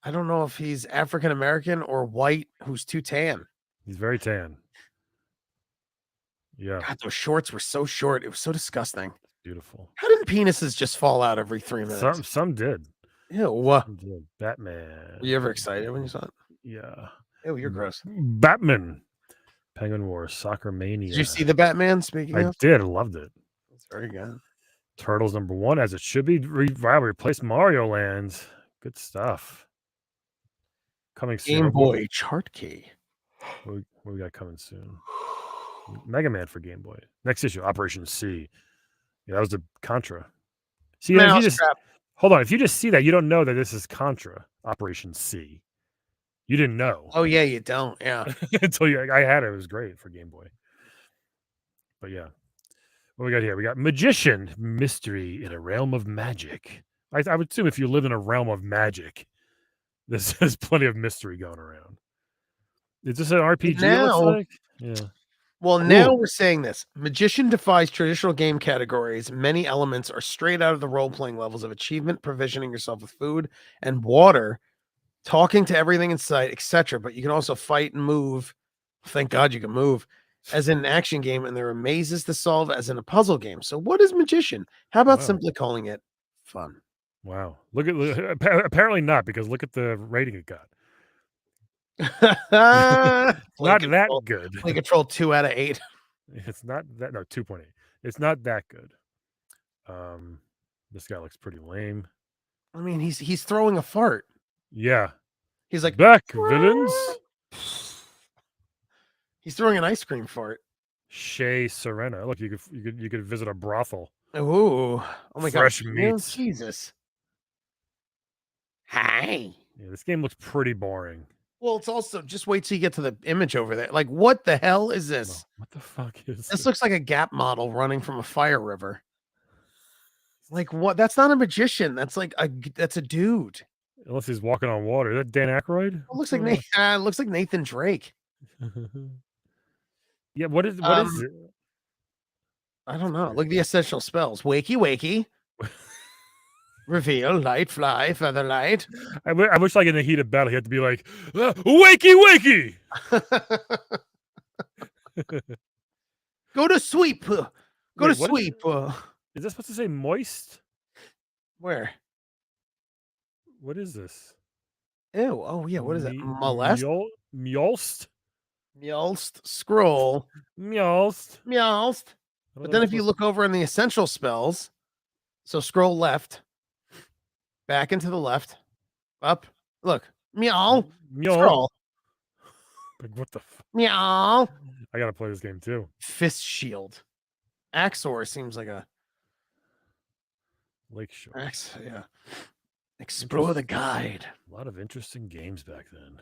I don't know if he's African American or white who's too tan. He's very tan. Yeah. God, those shorts were so short. It was so disgusting. Beautiful. How did penises just fall out every 3 minutes? Some did. Ew. Some did. Batman. Were you ever excited when you saw it? Yeah. Oh, you're gross. Batman, Penguin Wars, Soccer Mania. Did you see the Batman? Speaking I of, did. I loved it. that's very good. Turtles #1, as it should be. Replaced Mario Land. Good stuff. Coming soon. Game Boy chart key. What we got coming soon? Mega Man for Game Boy. Next issue, Operation C. Yeah, that was the Contra. See, if you just hold on, if you just see that, you don't know that this is Contra, Operation C. You didn't know. Oh yeah, you don't. Yeah. Until I had it. It was great for Game Boy. But yeah. What we got here? We got Magician, Mystery in a Realm of Magic. I would assume if you live in a realm of magic, there's plenty of mystery going around. Is this an RPG? Now, looks like? Yeah. Well, now we're saying this. Magician defies traditional game categories. Many elements are straight out of the role-playing levels of achievement, provisioning yourself with food and water, talking to everything in sight, etc. But you can also fight and move. Thank God you can move. As in an action game, and there are mazes to solve as in a puzzle game. So what is Magician? How about simply calling it fun? Wow. Look at apparently not, because look at the rating it got. Not that good. Play Control 2 out of 8. It's not that 2.8. It's not that good. This guy looks pretty lame. I mean, he's throwing a fart. Yeah. He's like, back villains. He's throwing an ice cream fart. Shea Serena. Look, you could visit a brothel. Ooh. Oh my god. Fresh meats. Jesus. Hi. Yeah, this game looks pretty boring. Well, it's also, just wait till you get to the image over there. Like, what the hell is this? What the fuck is this? Looks like a Gap model running from a fire river. Like, what? That's not a magician. That's like that's a dude. Unless he's walking on water. Is that Dan Aykroyd? It looks like Nathan Drake. Yeah, what is it? I don't know. Look at the essential spells. Wakey, wakey. Reveal, light, fly, feather, light. I wish, like, in the heat of battle, he had to be like, wakey, wakey. Go to sweep. Go to sweep. Is this supposed to say moist? Where? What is this? Ew. Oh, yeah. What is it? Molest? Mjolst? Mjolst. Scroll. Mjolst. Mjolst. But then if you look over in the essential spells, so scroll left, back into the left, up, look, meow, scroll. Like, what the fuck? Meow. I gotta play this game too. Fist shield. Axor seems like a Lakeshore. Yeah. Explore the guide. A lot of interesting games back then.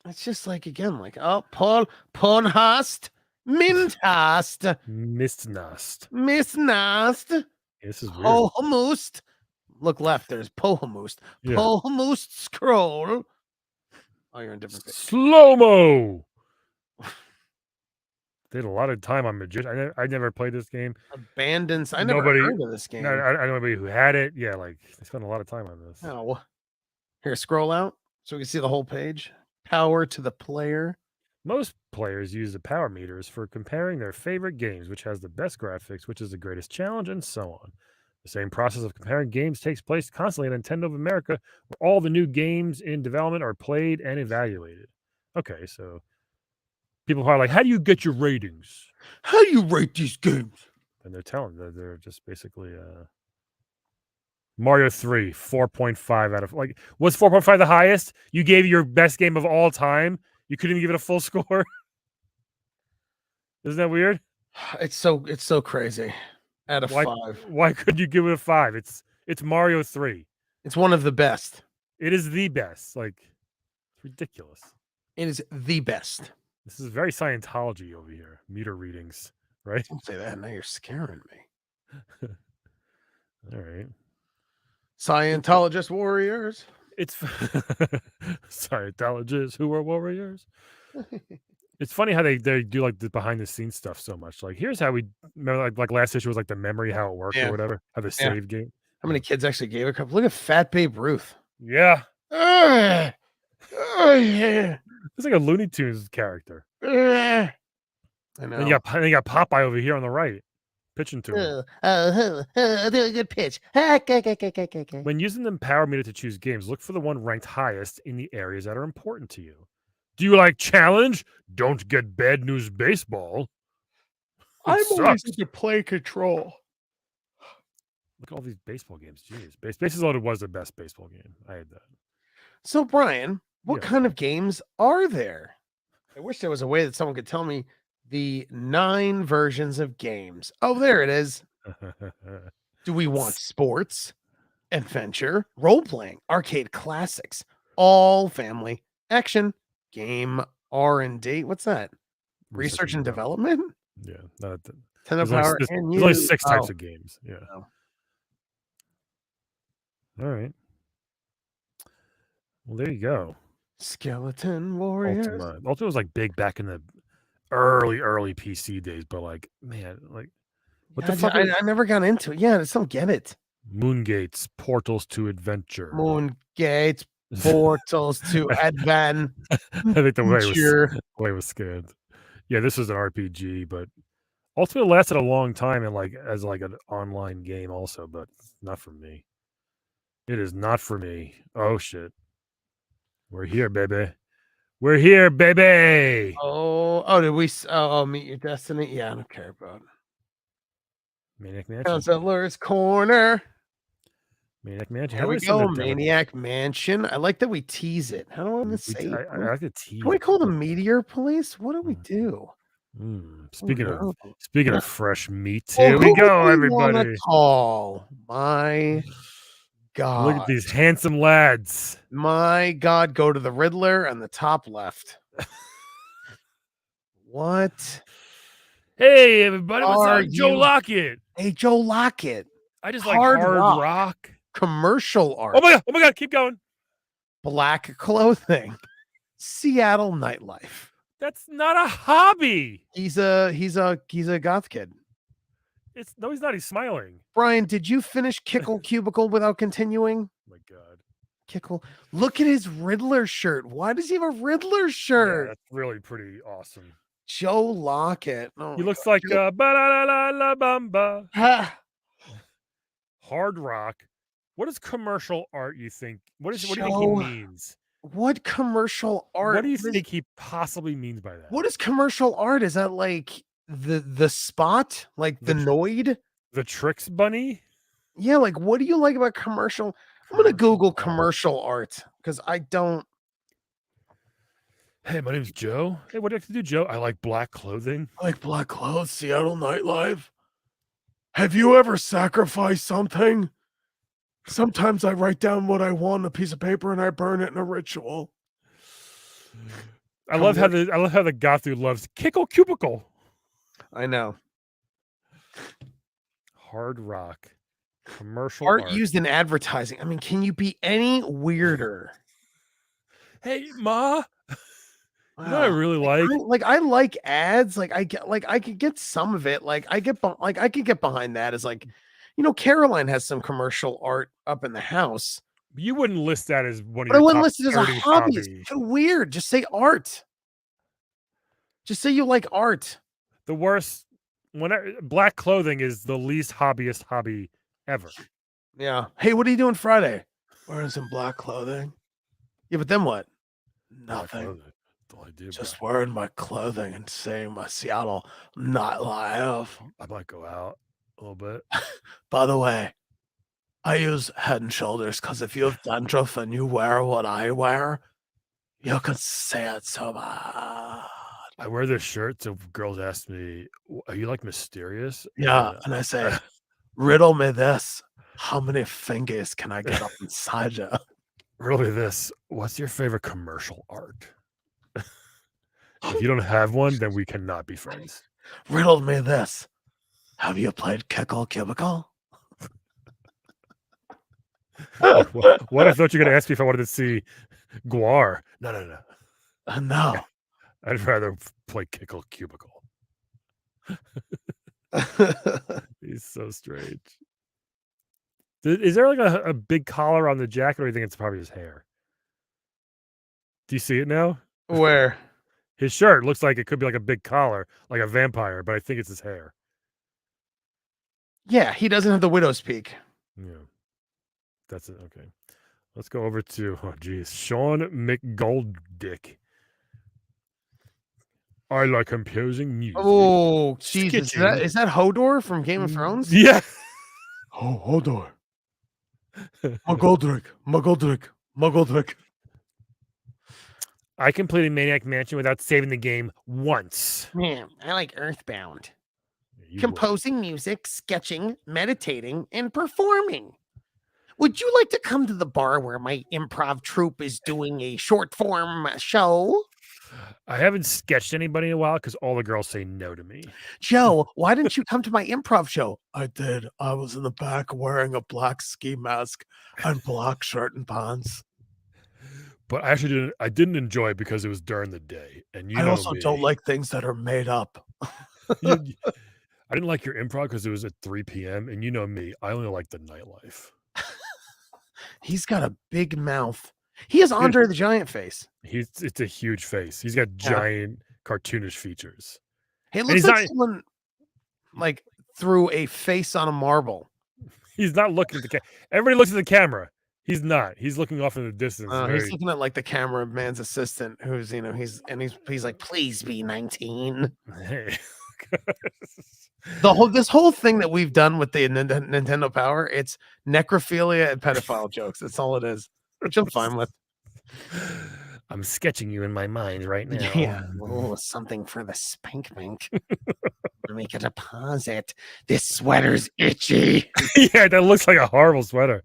It's just like, again, like, oh, Pornhast, Mintast, Mistnast. This is weird. Pohamoost. Look left, there's Pohamoost. Yeah. Pohamoost scroll. Oh, you're in different page. Slow-mo. They had a lot of time on Magician. I never played this game. Abandons. I never heard of this game. I know nobody who had it. Yeah, like, they spent a lot of time on this. Oh, here, scroll out so we can see the whole page. Power to the player. Most players use the power meters for comparing their favorite games, which has the best graphics, which is the greatest challenge, and so on. The same process of comparing games takes place constantly at Nintendo of America, where all the new games in development are played and evaluated. Okay, so people are like, how do you get your ratings? How do you rate these games? And they're telling that they're just basically Mario 3, 4.5 out of, like, was 4.5 the highest? You gave your best game of all time. You couldn't even give it a full score. Isn't that weird? It's so crazy. Out of 5. Why couldn't you give it a 5? It's Mario 3. It's one of the best. It is the best. Like, it's ridiculous. It is the best. This is very Scientology over here. Meter readings, right? Don't say that. Now you're scaring me. All right. Scientologist warriors. It's Scientologists who are warriors. It's funny how they do, like, the behind the scenes stuff so much. Like, here's how we remember, like last issue was like the memory, how it worked or whatever, how the save game. How many kids actually gave a couple? Look at Fat Babe Ruth. Yeah. Yeah. It's like a Looney Tunes character. I know. And you got Popeye over here on the right. pitching to him. Do a good pitch. Okay. When using the power meter to choose games, look for the one ranked highest in the areas that are important to you. Do you like challenge? Don't get bad news baseball. I'm always Sucks. into play control. Look at all these baseball games. Jeez. Bases Loaded was the best baseball game. I had that. So, Brian, what Yeah. kind of games are there? I wish there was a way that someone could tell me the 9 versions of games. Oh, there it is. Do we want sports, adventure, role-playing, arcade classics, all family, action, game, R&D? What's that? Research and development? Yeah. Not Nintendo there's Power only, and there's only you. 6 types of games. Yeah. Oh. All right. Well, there you go. Skeleton Warriors. Ultima was like big back in the early PC days, but like, man, like, what the fuck? I never got into it. Yeah, I just don't get it. Moongates, Portals to Adventure. Moongates, Portals to Adventure. I think the way was scanned. Yeah, this was an RPG, but Ultima lasted a long time and like as like an online game also, but not for me. It is not for me. Oh shit. We're here, baby. We're here, baby. Oh, did we? Meet Your Destiny. Yeah, I don't care about Maniac Mansion. Counselor's Corner. Maniac Mansion. Here we go, Maniac Mansion. I like that we tease it. How do I want to say? I like to tease. Can we call the Meteor Police? What do we do? Speaking of fresh meat, Well, here we go, everybody. Oh my God! Look at these handsome lads. My God, go to the Riddler on the top left. What? Hey, everybody! What's up, Joe Lockett? Hey, Joe Lockett. I just like hard rock. Commercial art. Oh my God! Keep going. Black clothing. Seattle nightlife. That's not a hobby. He's a goth kid. He's not. He's smiling. Brian, did you finish Kickle Cubicle without continuing? Oh my God. Kickle. Look at his Riddler shirt. Why does he have a Riddler shirt? Yeah, that's really pretty awesome. Joe Lockett. He looks like ba-la-la-la-la-bamba. Hard rock. What is commercial art, you think? What do you think he means? What commercial art? What do you think he possibly means by that? What is commercial art? Is that like the spot? Like the Noid? The Tricks Bunny? Yeah, like what do you like about commercial? I'm gonna Google commercial art because I don't. Hey, my name's Joe. Hey, what do you have to do, Joe? I like black clothing. I like black clothes, Seattle nightlife. Have you ever sacrificed something? Sometimes I write down what I want on a piece of paper and I burn it in a ritual. I love how the goth dude loves Kickle Cubicle. I know. Hard rock. Commercial art used in advertising. I mean, can you be any weirder? Hey, Ma. You know what I really like? I like ads. I could get some of it. I could get behind that as Caroline has some commercial art up in the house. You wouldn't list that as one of your top I wouldn't list it as a hobby. It's too weird. Just say art. Just say you like art. The worst black clothing is the least hobbyist hobby ever. Yeah. Hey, what are you doing Friday? Wearing some black clothing. Yeah, but then what? Nothing. Just wearing my clothing and saying my Seattle nightlife. I might go out a little bit. By the way, I use Head and Shoulders because if you have dandruff and you wear what I wear, you can say it so bad. I wear this shirt, so girls ask me, "Are you like mysterious?" Yeah, and I say, "Riddle me this: how many fingers can I get up inside you?" Riddle me this: what's your favorite commercial art? If you don't have one, then we cannot be friends. Riddle me this: have you played Kickle Cubicle? What I thought you were going to ask me if I wanted to see Guar. No. No. I'd rather play Kickle Cubicle. He's so strange. Is there like a big collar on the jacket, or do you think it's probably his hair? Do you see it now? Where? His shirt looks like it could be like a big collar, like a vampire, but I think it's his hair. Yeah, he doesn't have the widow's peak. Yeah. That's it. Okay. Let's go over to Sean McGolddick. I like composing music. Oh, Jesus. Sketching. Is that Hodor from Game of Thrones? Yeah. Oh, Hodor. McGoldrick. I completed Maniac Mansion without saving the game once. Man, I like Earthbound. You Composing music, sketching, meditating, and performing. Would you like to come to the bar where my improv troupe is doing a short form show? I haven't sketched anybody in a while because all the girls say no to me. Joe, why didn't you come to my improv show? I did. I was in the back wearing a black ski mask and black shirt and pants. But I didn't enjoy it because it was during the day. And I also don't like things that are made up. I didn't like your improv because it was at 3 p.m. And you know me, I only like the nightlife. He's got a big mouth. He has Andre the Giant face. It's a huge face. He's got giant cartoonish features. He looks like someone like threw a face on a marble. He's not looking at the camera. Everybody looks at the camera. He's not. He's looking off in the distance. He's looking at like the cameraman's assistant, who's he's like, please be 19. Hey. This whole thing that we've done with the Nintendo Power, it's necrophilia and pedophile jokes. That's all it is, which I'm fine with. I'm sketching you in my mind right now. Yeah. Oh, something for the spank bank. Make a deposit. This sweater's itchy. Yeah, that looks like a horrible sweater.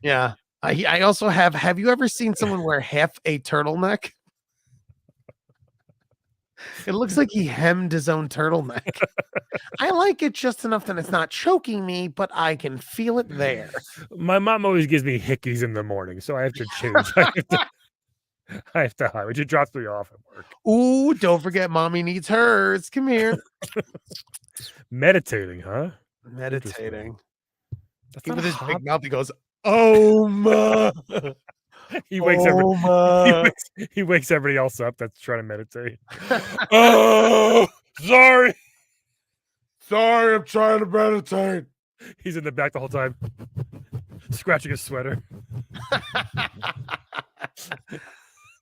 Yeah. I also have you ever seen someone wear half a turtleneck? It looks like he hemmed his own turtleneck. I like it just enough that it's not choking me, but I can feel it there. My mom always gives me hickeys in the morning, so I have to change. I have to hide, which it drops me off at work. Ooh, don't forget mommy needs hers. Come here. Meditating, huh? Meditating. That's with his big mouth, he goes, oh my. He wakes he wakes everybody else up that's trying to meditate. Oh, sorry, I'm trying to meditate. He's in the back the whole time, scratching his sweater.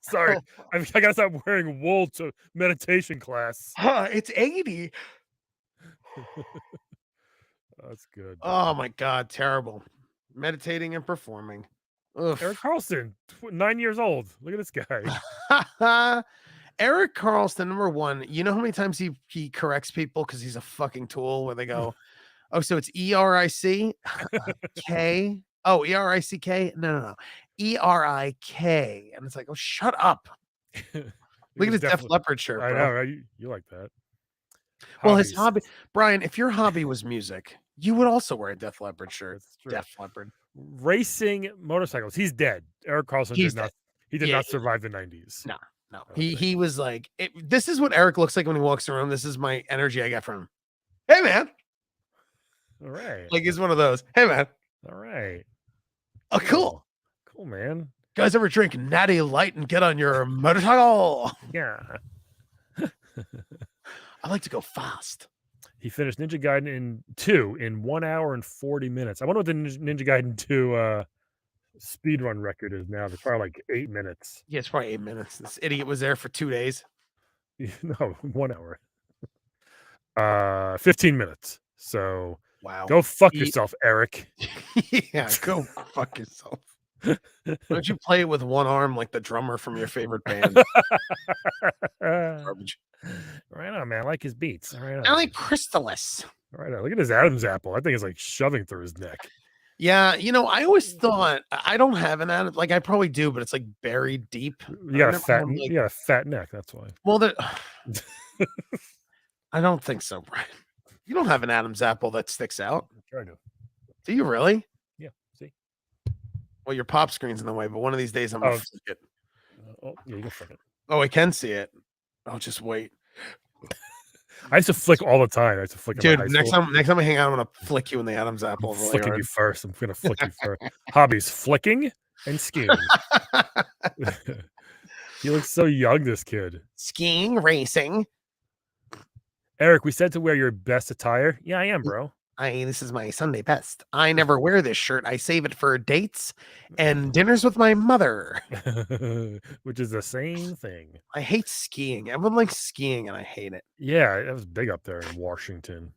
Sorry, I gotta stop wearing wool to meditation class. It's 80. That's good. Oh my God, terrible. Meditating and performing. Oof. Eric Carlson, 9 years old. Look at this guy. Eric Carlson, number one. You know how many times he corrects people because he's a fucking tool where they go, oh, so it's ERIC K. Oh, ERICK? No. ERIK. And it's like, oh, shut up. Look at his Def Leppard shirt, bro. I know, right? You like that. Well, his hobby, Brian, if your hobby was music, you would also wear a Def Leppard shirt. Def Leppard. Racing motorcycles. He's dead. Eric Carlson did not survive the 90s. No. He was like, this is what Eric looks like when he walks around. This is my energy I got from him. Hey, man. All right. Like he's one of those. Hey, man. All right. Oh, cool. Cool, man. Guys ever drink Natty Light and get on your motorcycle? Yeah. I like to go fast. He finished Ninja Gaiden 2 in 1 hour and 40 minutes. I wonder what the Ninja Gaiden 2 speedrun record is now. It's probably like 8 minutes. Yeah, it's probably 8 minutes. This idiot was there for 2 days. No, 1 hour. 15 minutes. So wow. Go fuck yourself, Eric. Yeah, go fuck yourself. Why don't you play it with one arm like the drummer from your favorite band? Garbage. Right on, man. I like his beats. Right on. I like Crystallis. Right on. Look at his Adam's apple. I think it's like shoving through his neck. Yeah, I always thought I don't have an Adam. Like I probably do, but it's like buried deep. You got a fat neck. That's why. Well, I don't think so, Brian. You don't have an Adam's apple that sticks out. I do. Do you really? Yeah. See. Well, your pop screen's in the way, but one of these days I'm gonna flick it. Oh, yeah, you can flick it. Oh, I can see it. Oh, just wait. I used to flick all the time. I used to flick. Dude, next time I hang out, I'm gonna flick you in the Adam's apple. I'm flicking you first. I'm gonna flick you first. Hobbies: flicking and skiing. He looks so young, this kid. Skiing, racing. Eric, we said to wear your best attire. Yeah, I am, bro. This is my Sunday best. I never wear this shirt. I save it for dates and dinners with my mother. Which is the same thing. I hate skiing. Everyone likes skiing, and I hate it. Yeah, that was big up there in Washington.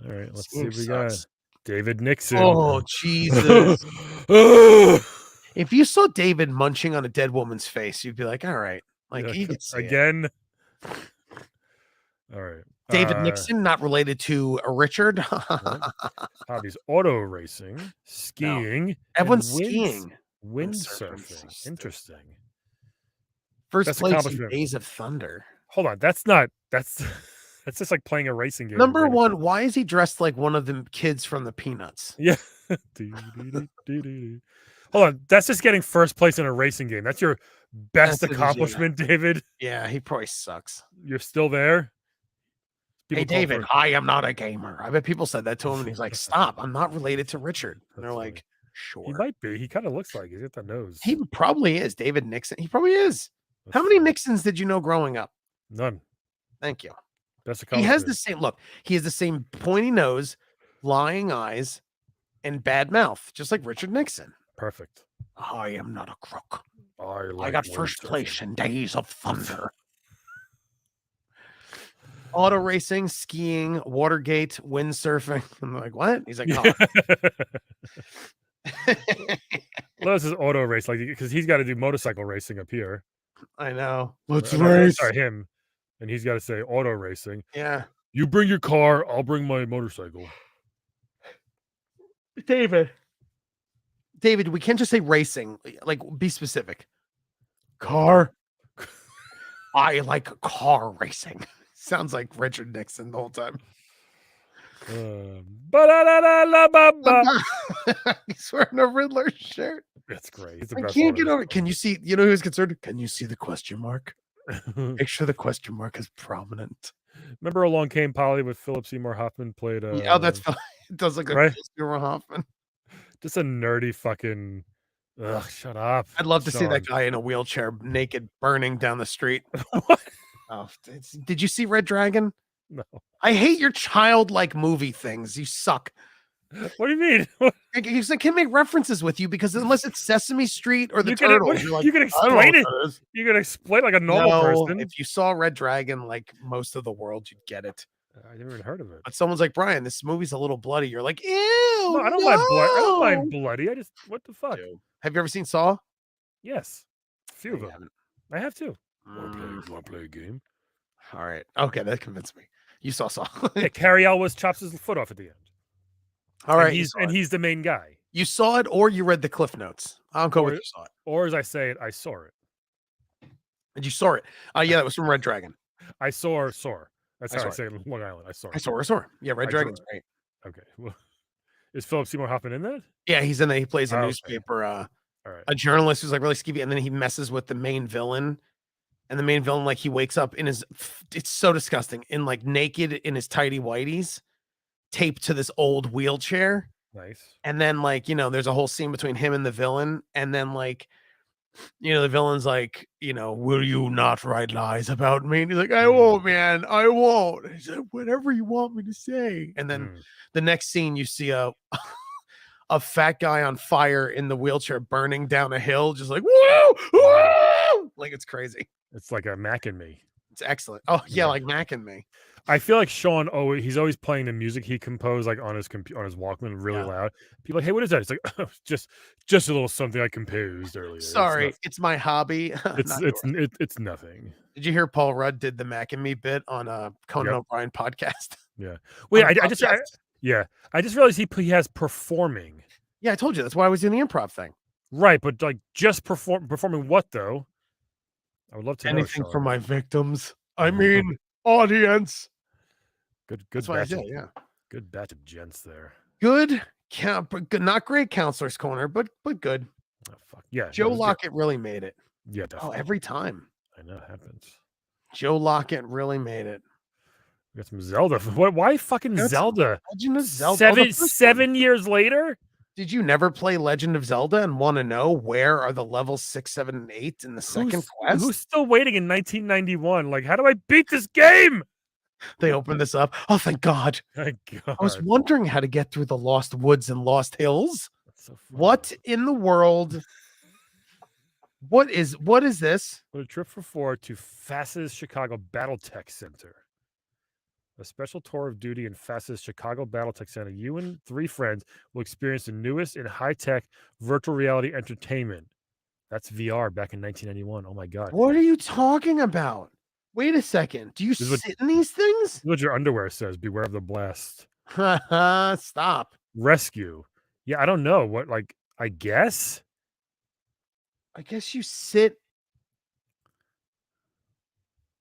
All right, let's see Skiing what we got. sucks. David Nixon. Oh, Jesus. If you saw David munching on a dead woman's face, you'd be like, all right. Like, Yeah, you could see it. again. All right. David Nixon, not related to Richard. Hobbies: auto racing, skiing, Everyone's and skiing. windsurfing. So Interesting. First That's place in accomplishment. Days of Thunder. Hold on, that's just like playing a racing game. Number one, why is he dressed like one of the kids from the Peanuts? Yeah. Hold on, that's just getting first place in a racing game. That's your best accomplishment, David. Yeah, he probably sucks. You're still there? Hey, David, I am not a gamer. I bet people said that to him, and he's like, stop, I'm not related to Richard. And they're like, sure. He might be. He kind of looks like it. He's got the nose. He probably is. David Nixon. He probably is. How many Nixons did you know growing up? None. Thank you. That's he has the same look. He has the same pointy nose, lying eyes, and bad mouth, just like Richard Nixon. Perfect. I am not a crook. I got first place in Days of Thunder. Auto racing, skiing, Watergate, windsurfing. I'm like, what? He's like, oh. This is auto race, like, because he's got to do motorcycle racing up here. I know. Let's race. Sorry, him. And he's got to say auto racing. Yeah. You bring your car, I'll bring my motorcycle. David, we can't just say racing. Like, be specific. Car. I like car racing. Sounds like Richard Nixon the whole time. He's wearing a Riddler shirt. That's great. I can't get over it. Can you see? You know who's concerned? Can you see the question mark? Make sure the question mark is prominent. Remember Along Came Polly with Philip Seymour Hoffman played? Oh, that's it does look like right? Philip Seymour Hoffman. Just a nerdy fucking. Ugh, shut up. I'd love to see that guy in a wheelchair, naked, burning down the street. What? Oh, did you see Red Dragon? No. I hate your childlike movie things. You suck. What do you mean? I can't make references with you because unless it's Sesame Street or the Turtles, you can explain it. You can explain like a normal person. If you saw Red Dragon, like most of the world, you'd get it. I never even heard of it. But someone's like, Brian, this movie's a little bloody. You're like, ew. No, I don't mind blood. I don't mind bloody. I just, what the fuck? Have you ever seen Saw? Yes. A few of them. I have too. Want to play a game? All right. Okay, that convinced me. You saw Saw. Yeah, Carrie Elwes chops his foot off at the end. All right. And he's the main guy. You saw it or you read the Cliff Notes? I'll go with you saw it. Or as I say it, I saw it. And you saw it. Yeah, that was from Red Dragon. I saw. That's how I say it in Long Island. I saw. Yeah, Red Dragon's great. Okay. Well, is Philip Seymour Hoffman in that? Yeah, he's in there. He plays a newspaper, a journalist who's like really skeevy, and then he messes with the main villain. And the main villain, like, he wakes up in his, it's so disgusting, in like naked in his tighty whities, taped to this old wheelchair. Nice. And then, like, you know, there's a whole scene between him and the villain. And then, like, you know, the villain's like, you know, will you not write lies about me? And he's like, I won't, man. I won't. And he's like, whatever you want me to say. And then the next scene, you see a fat guy on fire in the wheelchair burning down a hill, just like, whoa, whoa! Like, it's crazy. It's like a Mac and Me. It's excellent. Oh yeah, like Mac and Me. I feel like Sean he's always playing the music he composed like on his Walkman really loud. People are like, hey, what is that? It's like, oh, just a little something I composed earlier. Sorry, it's my hobby. It's nothing. Did you hear Paul Rudd did the Mac and Me bit on a Conan O'Brien podcast? Yeah. Wait, I just realized he has performing. Yeah, I told you that's why I was doing the improv thing. Right, but like just performing what though? I would love to anything know, for my victims. I mean, audience. Good. That's what I did. Yeah. Good batch of gents there. Good, not great counselor's corner, but good. Oh, fuck. Yeah. Joe Lockett really made it. Yeah. Definitely. Oh, every time. I know it happens. Joe Lockett really made it. We got some Zelda. Why fucking Zelda? Legend of Zelda. 7 years later. Did you never play Legend of Zelda and want to know where are the levels 6, 7, and 8 in the second quest? Who's still waiting in 1991? Like, how do I beat this game? They opened this up. Oh, thank God. Thank God. I was wondering how to get through the lost woods and lost hills. That's so funny. What in the world? What is this? On a trip for 4 to FAS's Chicago Battletech Center. A special tour of duty in FAS's Chicago Battletech Center. You and 3 friends will experience the newest in high-tech virtual reality entertainment. That's VR back in 1991. Oh my God. What are you talking about? Wait a second. Do you This is what- sit in these things? This is what your underwear says. Beware of the blast. Stop. Rescue. Yeah, I don't know. What, like, I guess? I guess you sit.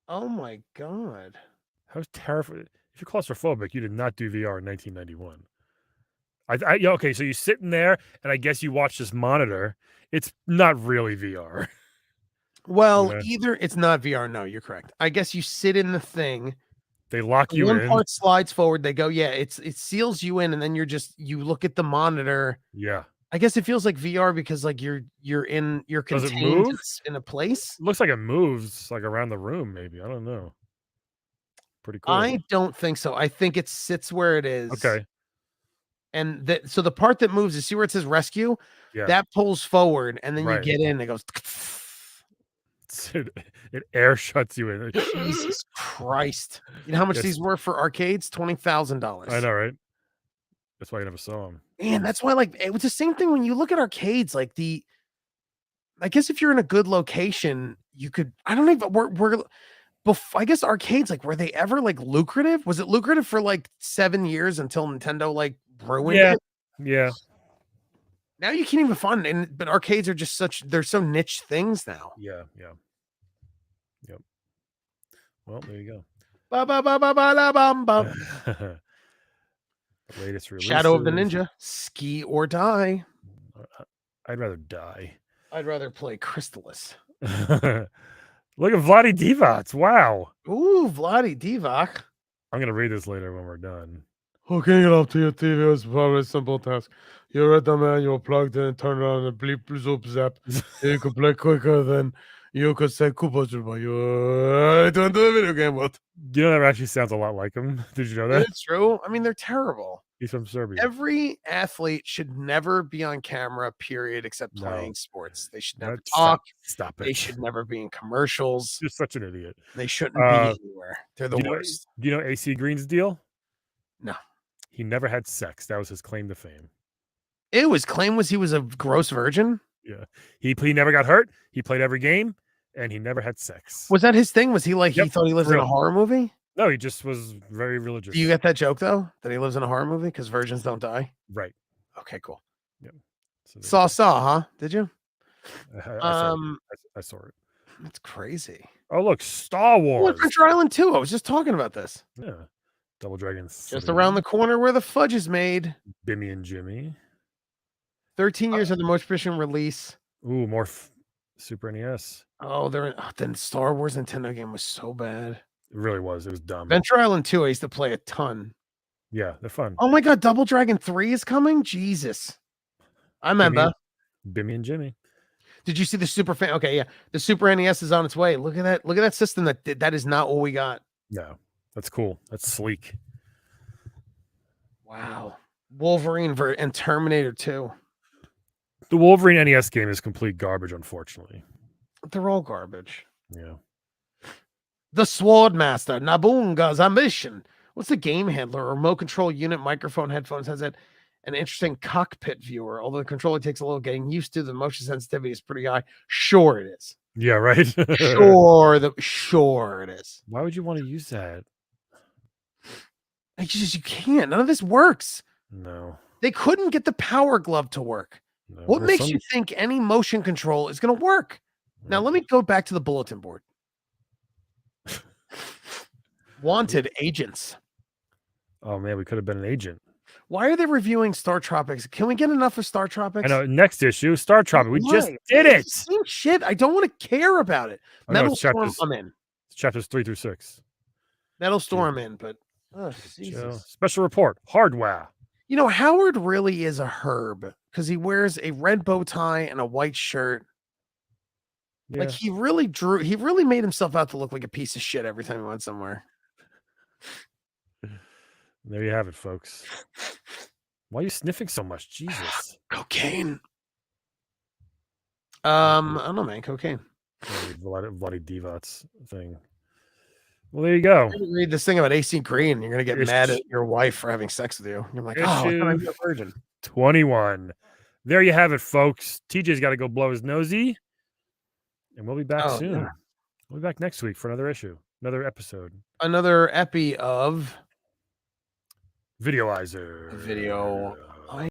Oh my God. How terrifying. If you're claustrophobic, you did not do VR in 1991. Yeah, okay, so you're sitting there, and I guess you watch this monitor. It's not really VR. Well, Yeah. either it's not VR. No, you're correct. I guess you sit in the thing. They lock you One in. part slides forward. They go, yeah, it seals you in, and then you look at the monitor. Yeah. I guess it feels like VR because like you're Does it contained move? in a place. Looks like it moves like around the room, maybe. I don't know. Pretty cool. I don't think so. I think it sits where it is. Okay. And so the part that moves, you see where it says rescue? Yeah. That pulls forward, and then Right. you get in, and it goes. It air shuts you in. Jesus Christ. You know how much Yes. these were for arcades? $20,000. I know, right? That's why you never saw them. And that's why, like, it was the same thing when you look at arcades, like I guess if you're in a good location, you could, I don't even, I guess arcades, like, were they ever like lucrative? Was it lucrative for like 7 years until Nintendo like ruined it? Yeah. Now you can't even find it, but arcades are just they're so niche things now. Yeah. Yep. Well, there you Ba-ba-ba-ba-ba-la-bum-bum. go. Latest release. Shadow of the Ninja, Ski or Die. I'd rather die. I'd rather play Crystalis. Look at Vladi Divac. Wow. Ooh, Vladi Divac. I'm gonna read this later when we're done. Hooking it up to your TV is probably a simple task. You're at the manual plugged in, turn it on, and bleep, zoop, zap. You can play quicker than you could say coupons by you. Don't do a video game with. You know that actually sounds a lot like him. Did you know that? It's true. I mean, they're terrible. He's from Serbia. Every athlete should never be on camera, period, except No. playing sports. They should never Stop- talk. Stop it. They should never be in commercials. You're such an idiot. They shouldn't be anywhere. They're the Do you know- worst. Do you know AC Green's deal? No. He never had sex. That was his claim to fame. His claim was he was a gross virgin. Yeah. He never got hurt. He played every game, and he never had sex. Was that his thing? Was he like, he Yep, thought he lived in a real. horror movie? No, he just was very religious. Do you get that joke though? That he lives in a horror movie because virgins don't die? Right. Okay, cool. So Saw, huh? Did you? I saw it. That's crazy. Oh, look, Star Oh, Wars. Adventure Island 2. I was just talking about this. Yeah. Double Dragon 3. Just around the corner where the fudge is made. Bimmy and Jimmy. 13 years of the most efficient release. Ooh, more Super NES. Oh, then Star Wars Nintendo game was so bad. It really was. It was dumb. Adventure Island 2, I used to play a ton. Yeah, they're fun. Oh my God, Double Dragon 3 is coming? Jesus. I remember. Bimmy and Jimmy. Did you see the Super fan? Okay, yeah. The Super NES is on its way. Look at that. Look at that system. That is not what we got. No, that's cool. That's sleek. Wow. Wolverine and Terminator 2. The Wolverine NES game is complete garbage, unfortunately. They're all garbage. Yeah. The Swordmaster, Nabunga's Ambition. What's the game handler? Remote control unit, microphone, headphones, has an interesting cockpit viewer. Although the controller takes a little getting used to, the motion sensitivity is pretty high. Sure it is. Yeah, right. Sure it is. Why would you want to use that? You can't. None of this works. No. They couldn't get the Power Glove to work. No. What makes you think any motion control is going to work? Now, let me go back to the bulletin board. Wanted agents. Oh, man, we could have been an agent. Why are they reviewing Star Tropics? Can we get enough of Star Tropics? I know. Next issue, Star Tropics. We just did it. Same shit. I don't want to care about it. Metal Storm, I'm in. It's chapters 3 through 6. Metal Storm in, but special report. Hardware. You know, Howard really is a herb because he wears a red bow tie and a white shirt. Yeah. Like he really made himself out to look like a piece of shit every time he went somewhere. There you have it, folks. Why are you sniffing so much? Jesus. Cocaine. I don't know, man. Cocaine. Bloody Divots thing. Well, there you go. Read this thing about AC Green. You're gonna get mad at your wife for having sex with you. You're like, oh, I thought I was a virgin. 21. There you have it, folks. TJ's got to go blow his nosy, and we'll be back soon. Yeah. We'll be back next week for another issue, another episode, another epi of Videoizer. Video